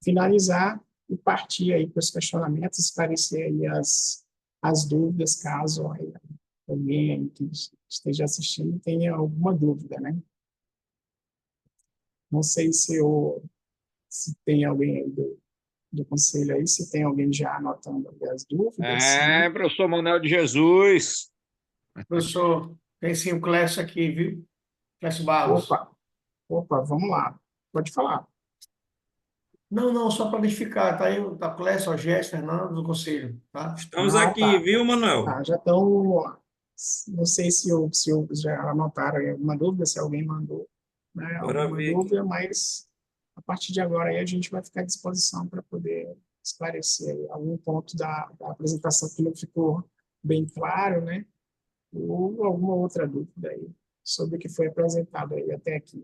finalizar e partir aí para os questionamentos, esclarecer aí as dúvidas, caso aí alguém que esteja assistindo tenha alguma dúvida, né? Não sei se tem alguém aí do conselho aí, se tem alguém já anotando as dúvidas, né?
Professor Manuel de Jesus.
Professor, tem sim o Clécio aqui, viu? Clécio Barros.
Opa, vamos lá. Pode falar.
Não, não, só para identificar, tá aí, tá o Clécio, o Gesto, Fernando, do Conselho, tá?
Estamos aqui,
Tá.
viu, Manuel?
Já estão. Não sei se já anotaram aí alguma dúvida, se alguém mandou, né,
Bora
alguma
ver aqui.
dúvida, mas a partir de agora aí a gente vai ficar à disposição para poder esclarecer aí algum ponto da apresentação que não ficou bem claro, né? Ou alguma outra dúvida aí sobre o que foi apresentado aí até aqui.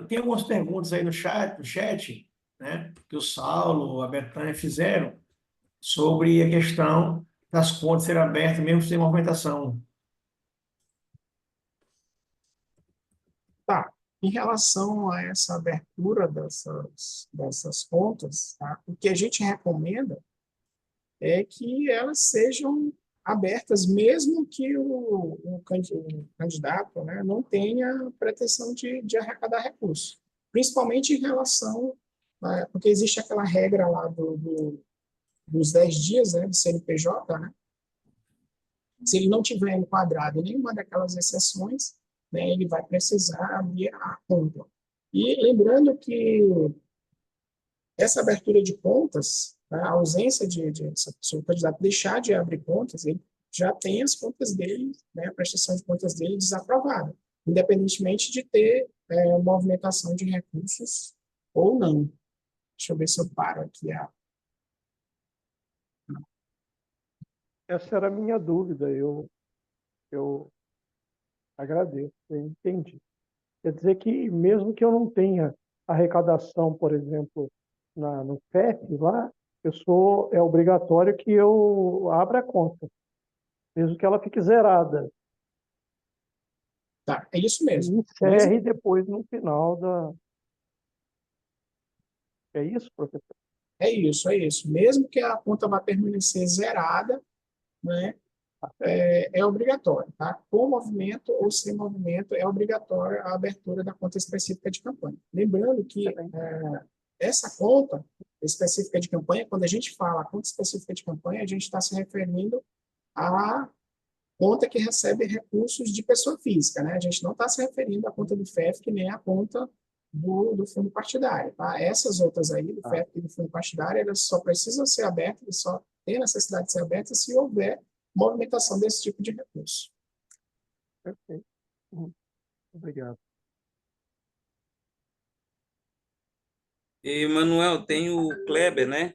Tem algumas perguntas aí no chat, né? Que o Saulo, a Betânia fizeram sobre a questão das contas serem abertas mesmo sem movimentação.
Tá. Em relação a essa abertura dessas contas, tá? O que a gente recomenda é que elas sejam abertas, mesmo que o candidato, né, não tenha pretensão de arrecadar recursos, principalmente em relação, porque existe aquela regra lá dos 10 dias, né, do CNPJ, né, se ele não tiver enquadrado em nenhuma daquelas exceções, né, ele vai precisar abrir a conta. E lembrando que essa abertura de contas, a ausência se o candidato deixar de abrir contas, ele já tem as contas dele, né, a prestação de contas dele desaprovada, independentemente de ter movimentação de recursos ou não. Deixa eu ver se eu paro aqui.
Essa era a minha dúvida, eu agradeço, eu entendi. Quer dizer que mesmo que eu não tenha arrecadação, por exemplo, no FEP lá, é obrigatório que eu abra a conta, mesmo que ela fique zerada.
Tá, é isso
E
mesmo.
encerre depois no final da. É isso, professor?
É isso, é isso. Mesmo que a conta vá permanecer zerada, né, é obrigatório, tá? Com movimento ou sem movimento, é obrigatória a abertura da conta específica de campanha. Lembrando que essa conta específica de campanha, quando a gente fala conta específica de campanha, a gente está se referindo à conta que recebe recursos de pessoa física, né? A gente não está se referindo à conta do FEF, nem à conta do fundo partidário, tá? Essas outras aí, do FEF e do fundo partidário, elas só precisam ser abertas, só tem necessidade de ser abertas se houver movimentação desse tipo de recurso.
Perfeito. Obrigado.
E, Manuel, tem o Kleber, né?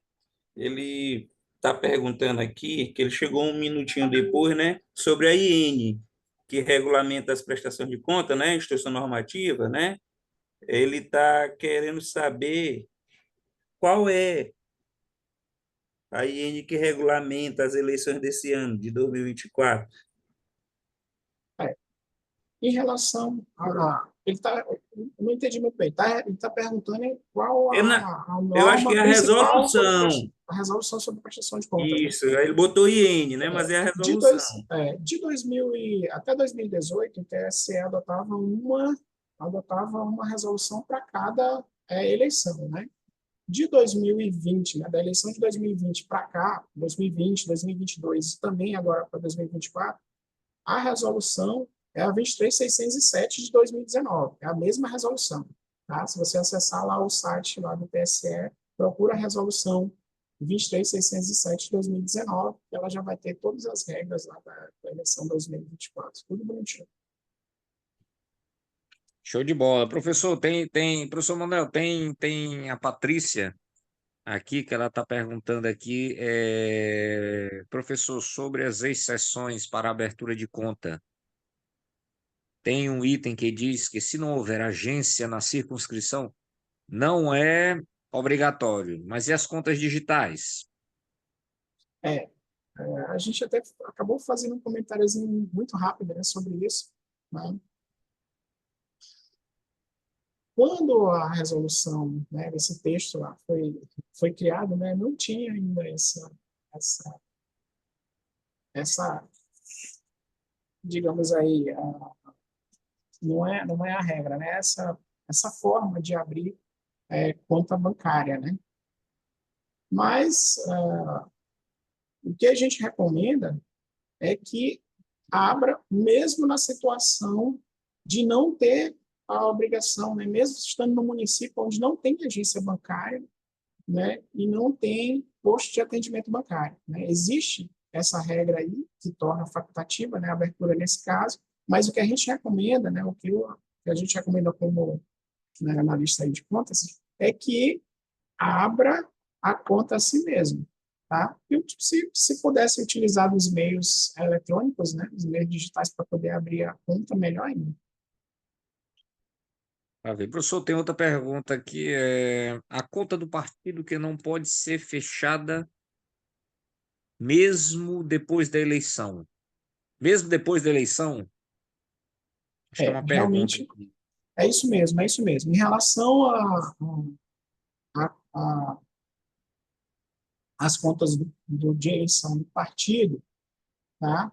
Ele está perguntando aqui, que ele chegou um minutinho depois, né, sobre a IN, que regulamenta as prestações de conta, né, instrução normativa, né? Ele está querendo saber qual é a IN que regulamenta as eleições desse ano, de 2024.
É, em relação a. Não entendi muito bem. Ele está perguntando em qual
Eu,
a
eu acho que
norma
é a
principal sobre
resolução.
a resolução sobre prestação de contas, né?
Isso, aí ele botou IN, né? Mas é a resolução.
De 2000 até 2018, o TSE adotava uma resolução para cada eleição, né? De 2020, né, da eleição de 2020 para cá, 2020, 2022 e também agora para 2024, a resolução é a 23.607 de 2019, é a mesma resolução. Tá? Se você acessar lá o site lá do TSE, procura a resolução 23.607 de 2019, que ela já vai ter todas as regras lá da eleição 2024, tudo bonitinho.
Show de bola. Professor, professor Manuel, tem a Patrícia aqui, que ela está perguntando aqui, professor, sobre as exceções para abertura de conta. Tem um item que diz que se não houver agência na circunscrição, não é obrigatório, mas e as contas digitais?
A gente até acabou fazendo um comentáriozinho muito rápido, né, sobre isso, né? Quando a resolução, né, esse texto lá foi criado, né, não tinha ainda essa digamos aí, não é a regra, né? Essa forma de abrir conta bancária, né? Mas o que a gente recomenda é que abra mesmo na situação de não ter a obrigação, né? Mesmo estando no município onde não tem agência bancária, né? E não tem posto de atendimento bancário, né? Existe essa regra aí que torna facultativa, né, a abertura nesse caso, mas o que a gente recomenda, né, o que a gente recomenda como, né, analista aí de contas, é que abra a conta a si mesmo, tá? E se pudesse utilizar os meios eletrônicos, né, os meios digitais para poder abrir a conta, melhor ainda.
Tá bem. Professor, tem outra pergunta aqui. A conta do partido que não pode ser fechada mesmo depois da eleição. Mesmo depois da eleição? Acho que é uma pergunta
Realmente,
aqui.
é isso mesmo, é isso mesmo. Em relação a as contas de eleição do partido, tá?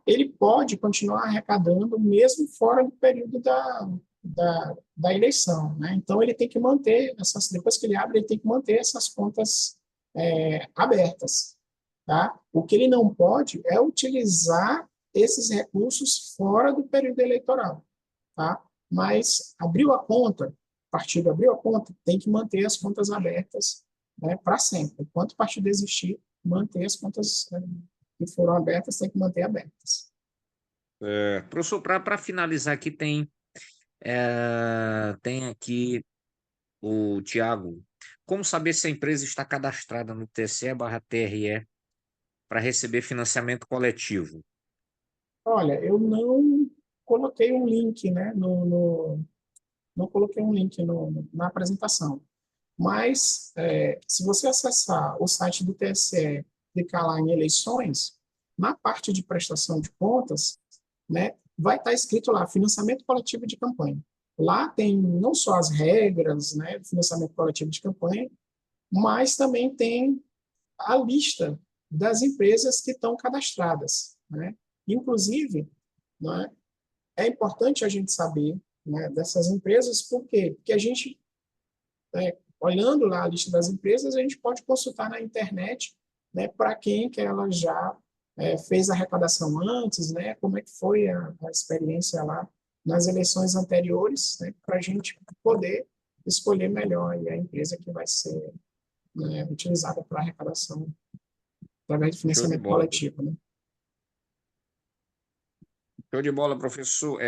Ele pode continuar arrecadando mesmo fora do período da eleição, né? Então, ele tem que manter, depois que ele abre, ele tem que manter essas contas abertas, tá? O que ele não pode é utilizar esses recursos fora do período eleitoral, tá? Mas abriu a conta, o partido abriu a conta, tem que manter as contas abertas, né, para sempre. Enquanto o partido existir, manter as contas que foram abertas, tem que manter abertas.
Professor, para finalizar aqui, tem aqui o Tiago. Como saber se a empresa está cadastrada no TSE/TRE para receber financiamento coletivo?
Olha, eu não coloquei um link, né, não coloquei um link na apresentação, mas se você acessar o site do TSE, clicar lá em eleições, na parte de prestação de contas, né, vai estar escrito lá financiamento coletivo de campanha. Lá tem não só as regras, né, do financiamento coletivo de campanha, mas também tem a lista das empresas que estão cadastradas, né? Inclusive, né, é importante a gente saber, né, dessas empresas, por quê? Porque a gente, olhando lá a lista das empresas, a gente pode consultar na internet, né, para quem que ela já fez a arrecadação antes, né, como é que foi a experiência lá nas eleições anteriores, né, para a gente poder escolher melhor a empresa que vai ser, né, utilizada para arrecadação através de
Show de
financiamento
bola.
coletivo, né?
Show de bola, professor.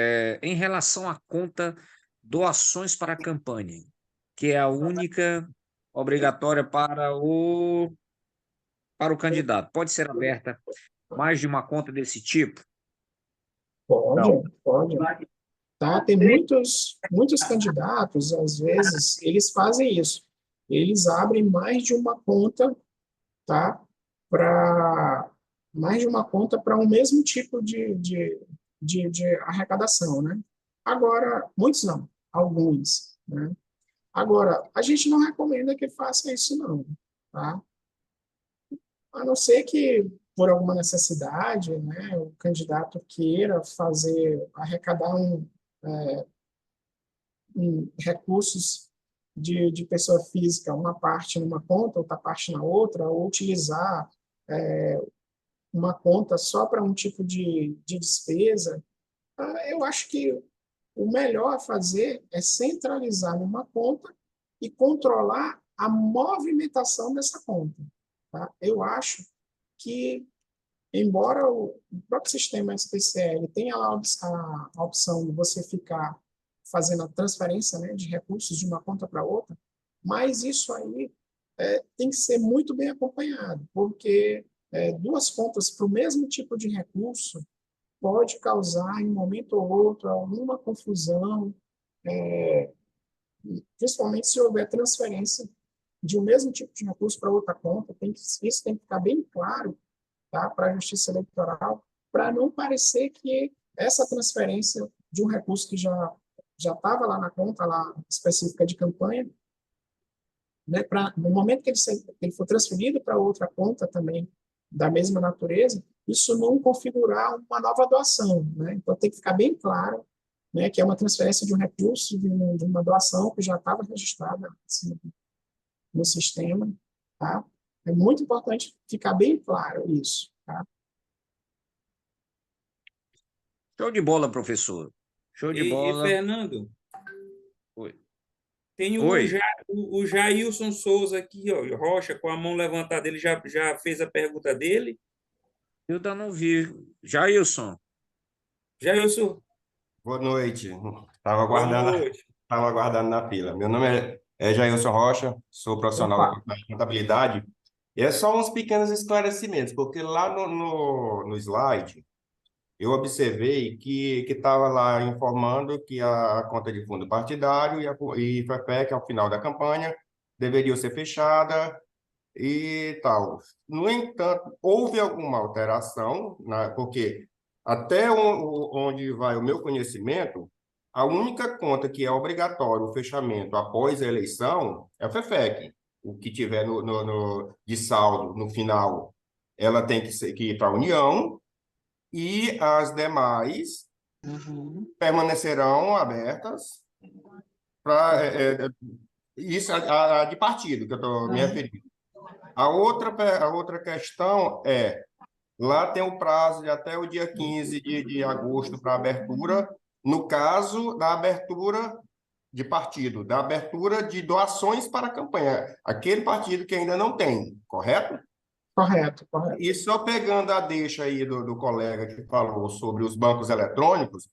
Em relação à conta doações para a campanha, que é a única obrigatória para o para o candidato. Pode ser aberta mais de uma conta desse tipo?
Pode. Tá? Tem muitos candidatos, às vezes, eles fazem isso. Eles abrem mais de uma conta, tá? Para mais de uma conta para um mesmo tipo de arrecadação, né? Agora, muitos não, alguns, né? Agora, a gente não recomenda que faça isso, não, tá? A não ser que, por alguma necessidade, né, o candidato queira arrecadar recursos de pessoa física, uma parte numa conta, outra parte na outra, ou utilizar uma conta só para um tipo de despesa, eu acho que o melhor a fazer é centralizar numa conta e controlar a movimentação dessa conta. Tá? Eu acho que, embora o próprio sistema SPCL tenha lá a opção de você ficar fazendo a transferência, né, de recursos de uma conta para outra, mas isso aí tem que ser muito bem acompanhado, porque duas contas para o mesmo tipo de recurso pode causar, em um momento ou outro, alguma confusão, principalmente se houver transferência de um mesmo tipo de recurso para outra conta. Isso tem que ficar bem claro, tá, para a Justiça Eleitoral, para não parecer que essa transferência de um recurso que já estava lá na conta lá específica de campanha, né, no momento que ele for transferido para outra conta também da mesma natureza, isso não configurar uma nova doação, né? Então tem que ficar bem claro, né, que é uma transferência de um recurso, de uma doação que já estava registrada assim, no sistema, tá? É muito importante ficar bem claro isso, tá?
Show de bola, professor. Show de
E
bola.
Fernando,
Oi.
tem
Oi.
o Jailson Souza aqui, ó, Rocha, com a mão levantada, ele já fez a pergunta dele.
Eu ainda não vi. Jailson.
Jailson,
Boa noite. Estava
boa
aguardando,
noite.
tava aguardando na fila. Meu nome é Jailson Rocha, sou profissional
Opa.
da contabilidade. E é só uns pequenos esclarecimentos, porque lá no slide eu observei que estava lá informando que a conta de fundo partidário e FEFEC, ao final da campanha, deveria ser fechada e tal. No entanto, houve alguma alteração, porque até onde vai o meu conhecimento, a única conta que é obrigatório o fechamento após a eleição é a FEFEC. O que tiver de saldo no final, ela tem que ir para a União, e as demais permanecerão abertas para isso a de partido que eu estou me referindo. A outra questão é, lá tem o prazo de até o dia 15 de agosto para abertura, no caso da abertura de partido, da abertura de doações para a campanha, aquele partido que ainda não tem, correto?
Correto.
E só pegando a deixa aí do colega que falou sobre os bancos eletrônicos,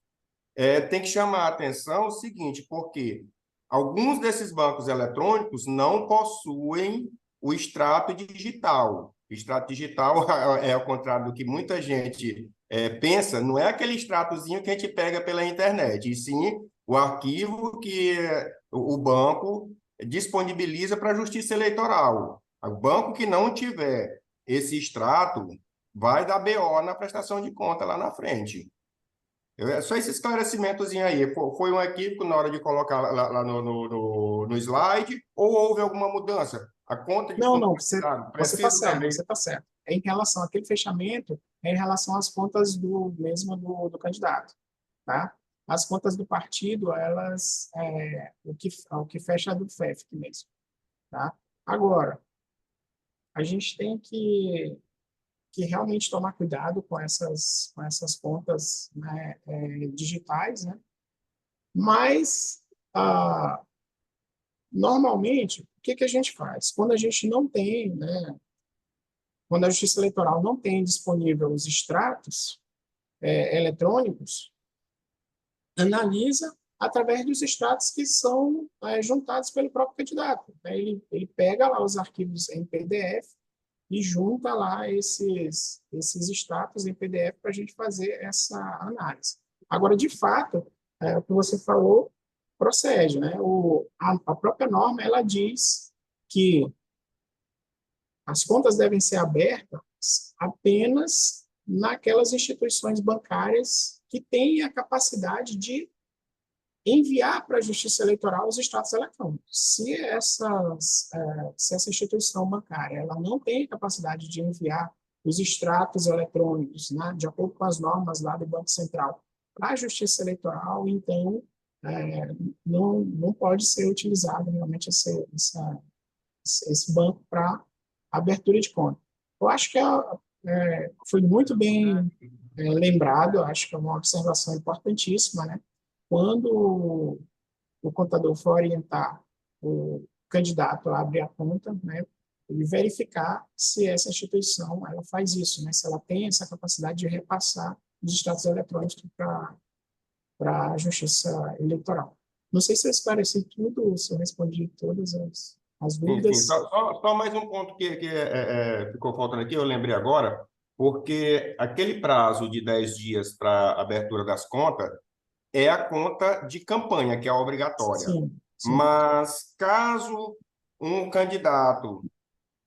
tem que chamar a atenção o seguinte, porque alguns desses bancos eletrônicos não possuem o extrato digital. O extrato digital, ao contrário do que muita gente pensa, não é aquele extratozinho que a gente pega pela internet, e sim o arquivo que o banco disponibiliza para a Justiça Eleitoral. O banco que não tiver esse extrato vai dar BO na prestação de conta lá na frente. Só esse esclarecimentozinho aí. Foi um equívoco na hora de colocar lá no slide, ou houve alguma mudança? A conta de
Não,
fundo
você está
preciso
certo,
também.
você está certo. Em relação àquele fechamento, é em relação às contas do candidato, tá? As contas do partido, elas, o que fecha é do FEFC mesmo, tá? Agora, a gente tem que realmente tomar cuidado com essas contas, né, digitais, né? Mas, normalmente, o que a gente faz? Quando a gente não tem, né, quando a Justiça Eleitoral não tem disponível os extratos eletrônicos, analisa através dos extratos que são juntados pelo próprio candidato. Né? Ele pega lá os arquivos em PDF e junta lá esses status em PDF para a gente fazer essa análise. Agora, de fato, o que você falou procede, né? A própria norma, ela diz que as contas devem ser abertas apenas naquelas instituições bancárias que têm a capacidade de enviar para a Justiça Eleitoral os extratos eletrônicos. Se essa instituição bancária ela não tem capacidade de enviar os extratos eletrônicos, né, de acordo com as normas lá do Banco Central, para a Justiça Eleitoral, então não pode ser utilizado realmente esse banco para abertura de conta. Eu acho que foi muito bem lembrado, eu acho que é uma observação importantíssima, né? Quando o contador for orientar o candidato a abrir a conta, né, ele verificar se essa instituição ela faz isso, né, se ela tem essa capacidade de repassar os extratos eletrônicos para a Justiça Eleitoral. Não sei se eu esclareci tudo, se eu respondi todas as dúvidas.
Sim. Só mais um ponto que ficou faltando aqui, eu lembrei agora, porque aquele prazo de 10 dias para abertura das contas é a conta de campanha, que é obrigatória.
Sim.
Mas caso um candidato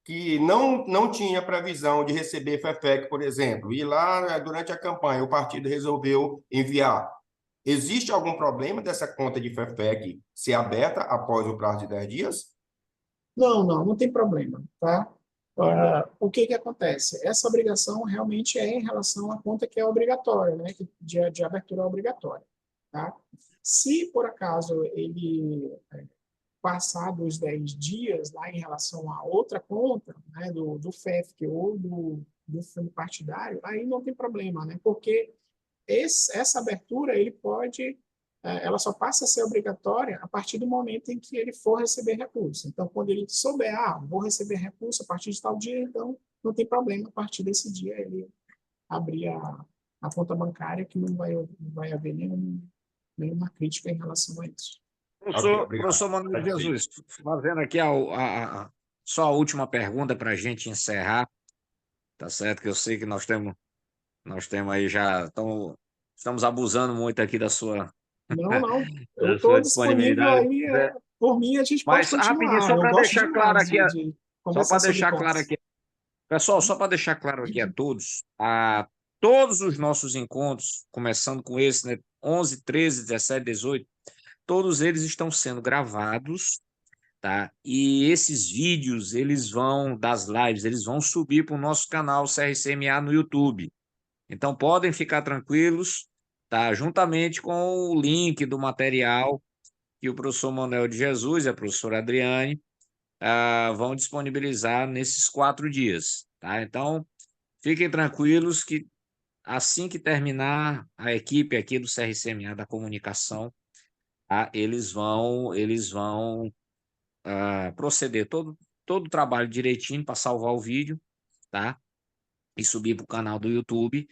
que não tinha previsão de receber FEFEC, por exemplo, e lá durante a campanha o partido resolveu enviar, existe algum problema dessa conta de FEFEC ser aberta após o prazo de 10 dias?
Não tem problema, tá? O que acontece? Essa obrigação realmente é em relação à conta que é obrigatória, né? De abertura obrigatória, tá? Se, por acaso, ele passar dos 10 dias lá em relação a outra conta, né, do FEFC ou do fundo partidário, aí não tem problema, né? Porque essa abertura ela só passa a ser obrigatória a partir do momento em que ele for receber recurso. Então, quando ele souber, vou receber recurso a partir de tal dia, então não tem problema, a partir desse dia ele abrir a conta bancária, que não vai haver nenhuma crítica em relação a isso.
Professor Manuel Jesus, fazendo aqui só a última pergunta para a gente encerrar, tá certo? Que eu sei que nós temos aí estamos abusando muito aqui da sua
Não, eu
da
estou
sua
disponível
disponibilidade.
aí, por mim a gente pode
Mas rapidinho,
continuar.
só
Eu
para
gosto
deixar claro
demais
aqui,
de
só
conversar
para
sobre
deixar claro
contas.
aqui, pessoal, só para deixar claro aqui a todos, todos os nossos encontros, começando com esse, né, 11, 13, 17, 18, todos eles estão sendo gravados, tá? E esses vídeos, das lives, eles vão subir para o nosso canal CRCMA no YouTube. Então, podem ficar tranquilos, tá? Juntamente com o link do material que o professor Manuel de Jesus e a professora Adriane vão disponibilizar nesses 4 dias, tá? Então, fiquem tranquilos que assim que terminar a equipe aqui do CRCMA da comunicação, tá? Eles vão proceder todo o trabalho direitinho para salvar o vídeo, tá? E subir para o canal do YouTube,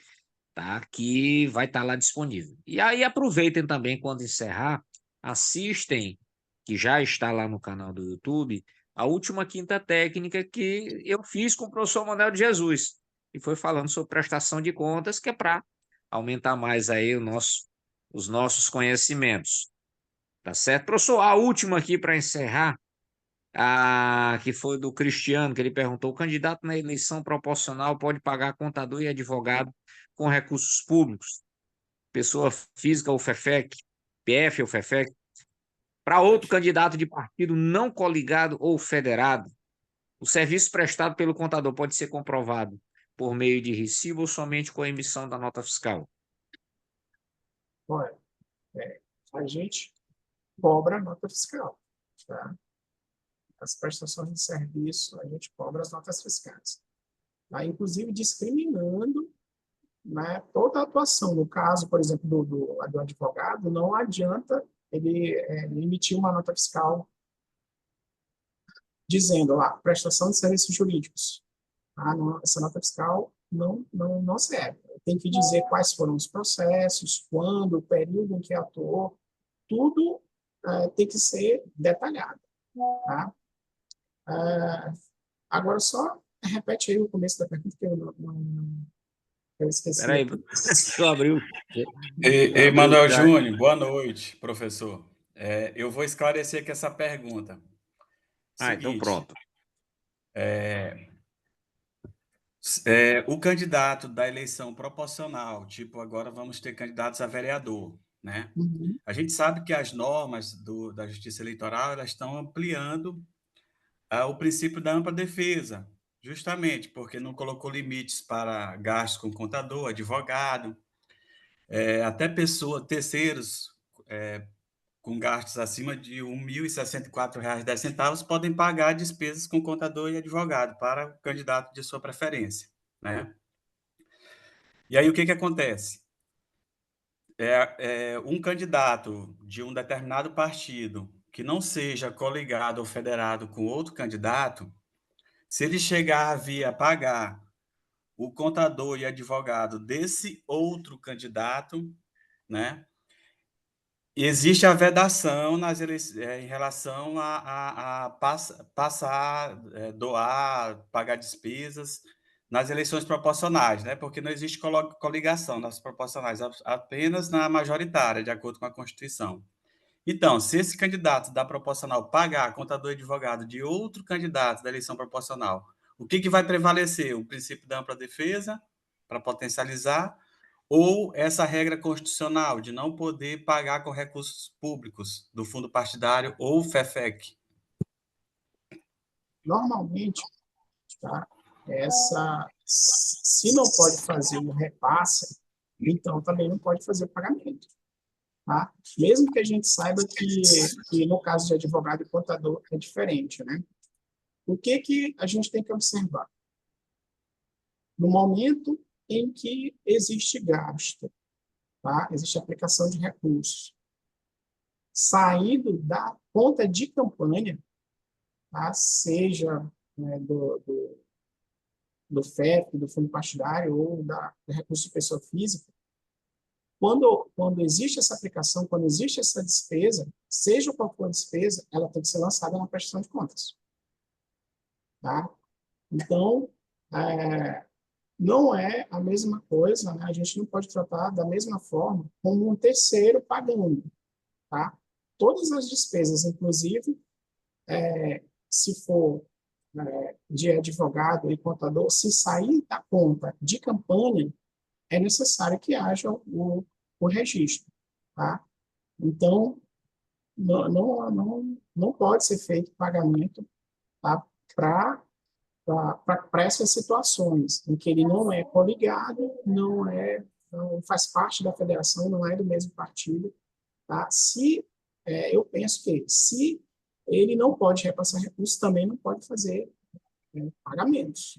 tá? Que vai estar lá disponível. E aí aproveitem também quando encerrar, assistem, que já está lá no canal do YouTube, a última quinta técnica que eu fiz com o professor Manuel de Jesus, e foi falando sobre prestação de contas, que é para aumentar mais aí os nossos conhecimentos. Tá certo? Professor, a última aqui para encerrar, que foi do Cristiano, que ele perguntou: o candidato na eleição proporcional pode pagar contador e advogado com recursos públicos, pessoa física ou FEFEC, PF ou FEFEC, para outro candidato de partido não coligado ou federado? O serviço prestado pelo contador pode ser comprovado por meio de recibo ou somente com a emissão da nota fiscal?
Olha, a gente cobra a nota fiscal, tá? As prestações de serviço, a gente cobra as notas fiscais. Tá? Inclusive discriminando, né, toda a atuação. No caso, por exemplo, do advogado, não adianta ele emitir uma nota fiscal dizendo lá, prestação de serviços jurídicos. Tá? Essa nota fiscal não serve. Tem que dizer quais foram os processos, quando, o período em que atuou, tudo tem que ser detalhado. Tá? Agora, só repete aí o começo da pergunta, que eu esqueci
Peraí,
aqui.
só abriu. Abriu o
Emanuel
chat.
Júnior, boa noite, professor. Eu vou esclarecer aqui essa pergunta.
Ah, então
Seguinte,
pronto.
o candidato da eleição proporcional, tipo, agora vamos ter candidatos a vereador, né?
Uhum.
A gente sabe que as normas da Justiça Eleitoral elas estão ampliando o princípio da ampla defesa, justamente porque não colocou limites para gastos com contador, advogado, até terceiros com gastos acima de R$ 1.064,10 podem pagar despesas com contador e advogado para o candidato de sua preferência, né? E aí o que acontece? Um candidato de um determinado partido que não seja coligado ou federado com outro candidato, se ele chegar a vir a pagar o contador e advogado desse outro candidato, né? Existe a vedação em relação a passar, doar, pagar despesas nas eleições proporcionais, né? Porque não existe coligação nas proporcionais, apenas na majoritária, de acordo com a Constituição. Então, se esse candidato da proporcional pagar contador e advogado de outro candidato da eleição proporcional, o que vai prevalecer? O princípio da ampla defesa, para potencializar, ou essa regra constitucional de não poder pagar com recursos públicos do fundo partidário ou FEFEC?
Normalmente, tá? Se não pode fazer o repasse, então também não pode fazer o pagamento. Tá? Mesmo que a gente saiba que no caso de advogado e contador é diferente, né? O que a gente tem que observar? No momento em que existe gasto, tá? Existe aplicação de recursos, saindo da conta de campanha, tá? Seja, né, do FEP, do fundo partidário ou do recurso de pessoa física, quando existe essa aplicação, quando existe essa despesa, seja qual for a despesa, ela tem que ser lançada na prestação de contas. Tá? Então, não é a mesma coisa, né? A gente não pode tratar da mesma forma como um terceiro pagando. Tá? Todas as despesas, inclusive, se for de advogado e contador, se sair da conta de campanha, é necessário que haja o registro. Tá? Então, não pode ser feito pagamento, tá? Para essas situações, em que ele não é coligado, não faz parte da federação, não é do mesmo partido. Tá? Eu penso que se ele não pode repassar recursos, também não pode fazer pagamentos.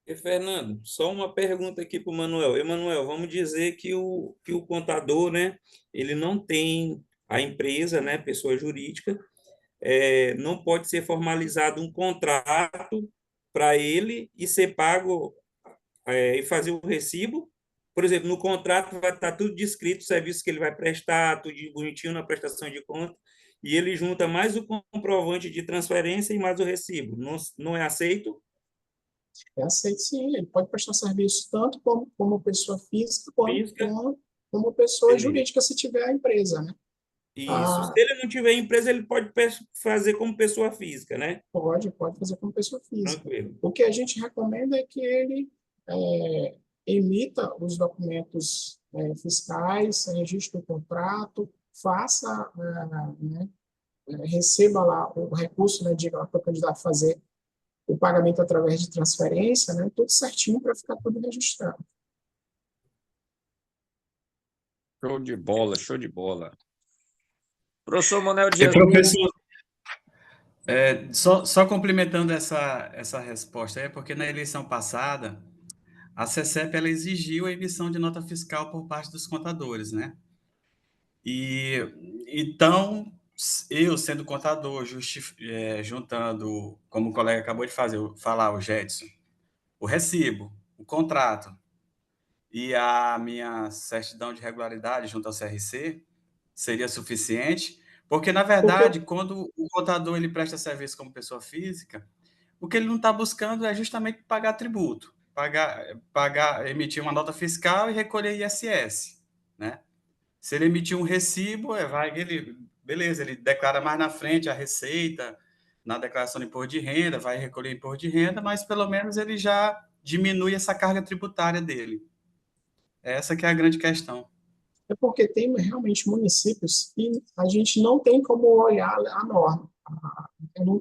E, Fernando, só uma pergunta aqui para o Manuel. Emanuel, vamos dizer que o contador, né, ele não tem a empresa, né, pessoa jurídica, não pode ser formalizado um contrato para ele e ser pago e fazer o recibo. Por exemplo, no contrato vai estar tudo descrito, o serviço que ele vai prestar, tudo bonitinho na prestação de conta, e ele junta mais o comprovante de transferência e mais o recibo. Não é aceito?
É aceito, sim. Ele pode prestar serviço tanto como pessoa física, quanto
Física?
como pessoa
Beleza.
jurídica, se tiver a empresa, né?
Isso. Se ele não tiver empresa, ele pode fazer como pessoa física, né?
Pode fazer como pessoa física.
Tranquilo.
O que a gente recomenda é que ele emita os documentos fiscais, registre o contrato, faça, né, receba lá o recurso, né, diga lá para o candidato fazer o pagamento através de transferência, né, tudo certinho para ficar tudo registrado.
Show de bola, show de bola. Professor Manuel de
E,
Jesus.
professor, só complementando essa resposta, porque na eleição passada, a CECEP ela exigiu a emissão de nota fiscal por parte dos contadores, né? E então, eu sendo contador, juntando, como o colega acabou de falar, o Jetson, o recibo, o contrato e a minha certidão de regularidade junto ao CRC, seria suficiente, porque, na verdade, quando o contador ele presta serviço como pessoa física, O que ele não está buscando é justamente pagar tributo, emitir uma nota fiscal e recolher ISS, né? Se ele emitir um recibo, beleza, ele declara mais na frente a receita, na declaração de imposto de renda, vai recolher imposto de renda, mas pelo menos ele já diminui essa carga tributária dele. Essa que é a grande questão.
É porque tem realmente municípios que a gente não tem como olhar a norma.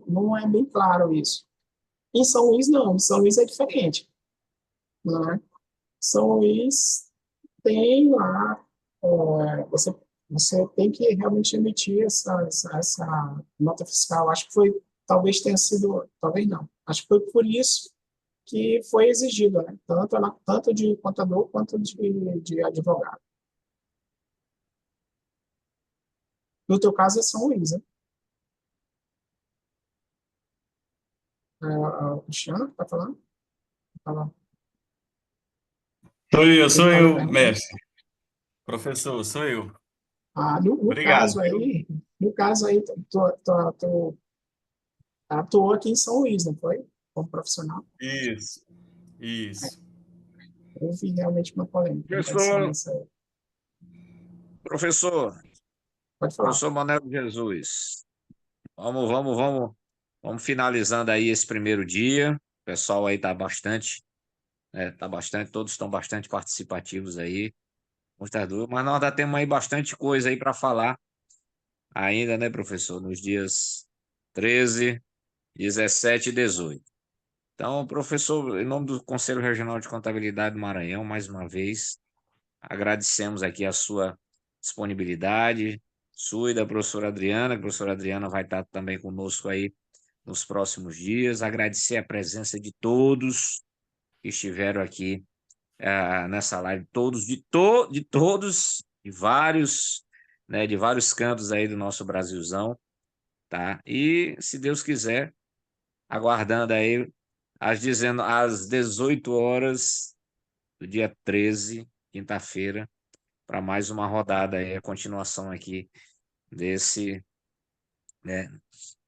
Não é bem claro isso. Em São Luís, não. Em São Luís é diferente, né? São Luís tem lá, você tem que realmente emitir essa nota fiscal. Acho que foi, talvez tenha sido, talvez não. Acho que foi por isso que foi exigido, né? Tanto de contador quanto de advogado. No teu caso é São Luís, né? O Cristiano está falando? Tá lá.
Sou
Ele estava
eu,
perguntando.
mestre. Professor, sou eu.
No
Obrigado.
caso aí, tu atuou aqui em São Luís, não foi? Como profissional.
Isso.
Houve realmente uma polêmica em relação a isso aí.
Professor
Pode falar.
Manuel de Jesus, vamos finalizando aí esse primeiro dia. O pessoal aí tá bastante, todos estão bastante participativos aí, muitas dúvidas, mas nós ainda temos aí bastante coisa aí para falar ainda, né, professor, nos dias 13, 17 e 18. Então, professor, em nome do Conselho Regional de Contabilidade do Maranhão, mais uma vez, agradecemos aqui a sua disponibilidade, sua e da professora Adriana. A professora Adriana vai estar também conosco aí nos próximos dias. Agradecer a presença de todos que estiveram aqui nessa live, de vários, né, de vários cantos aí do nosso Brasilzão, tá? E, se Deus quiser, aguardando aí às 18 horas do dia 13, quinta-feira, para mais uma rodada aí, a continuação aqui desse, né,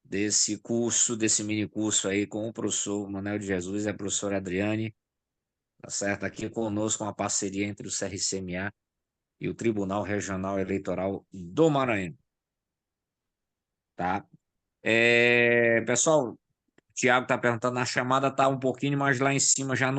desse mini curso aí com o professor Manuel de Jesus e a professora Adriane, tá certo? Aqui conosco uma parceria entre o CRCMA e o Tribunal Regional Eleitoral do Maranhão, tá? Pessoal, o Tiago está perguntando, a chamada está um pouquinho mais lá em cima, já no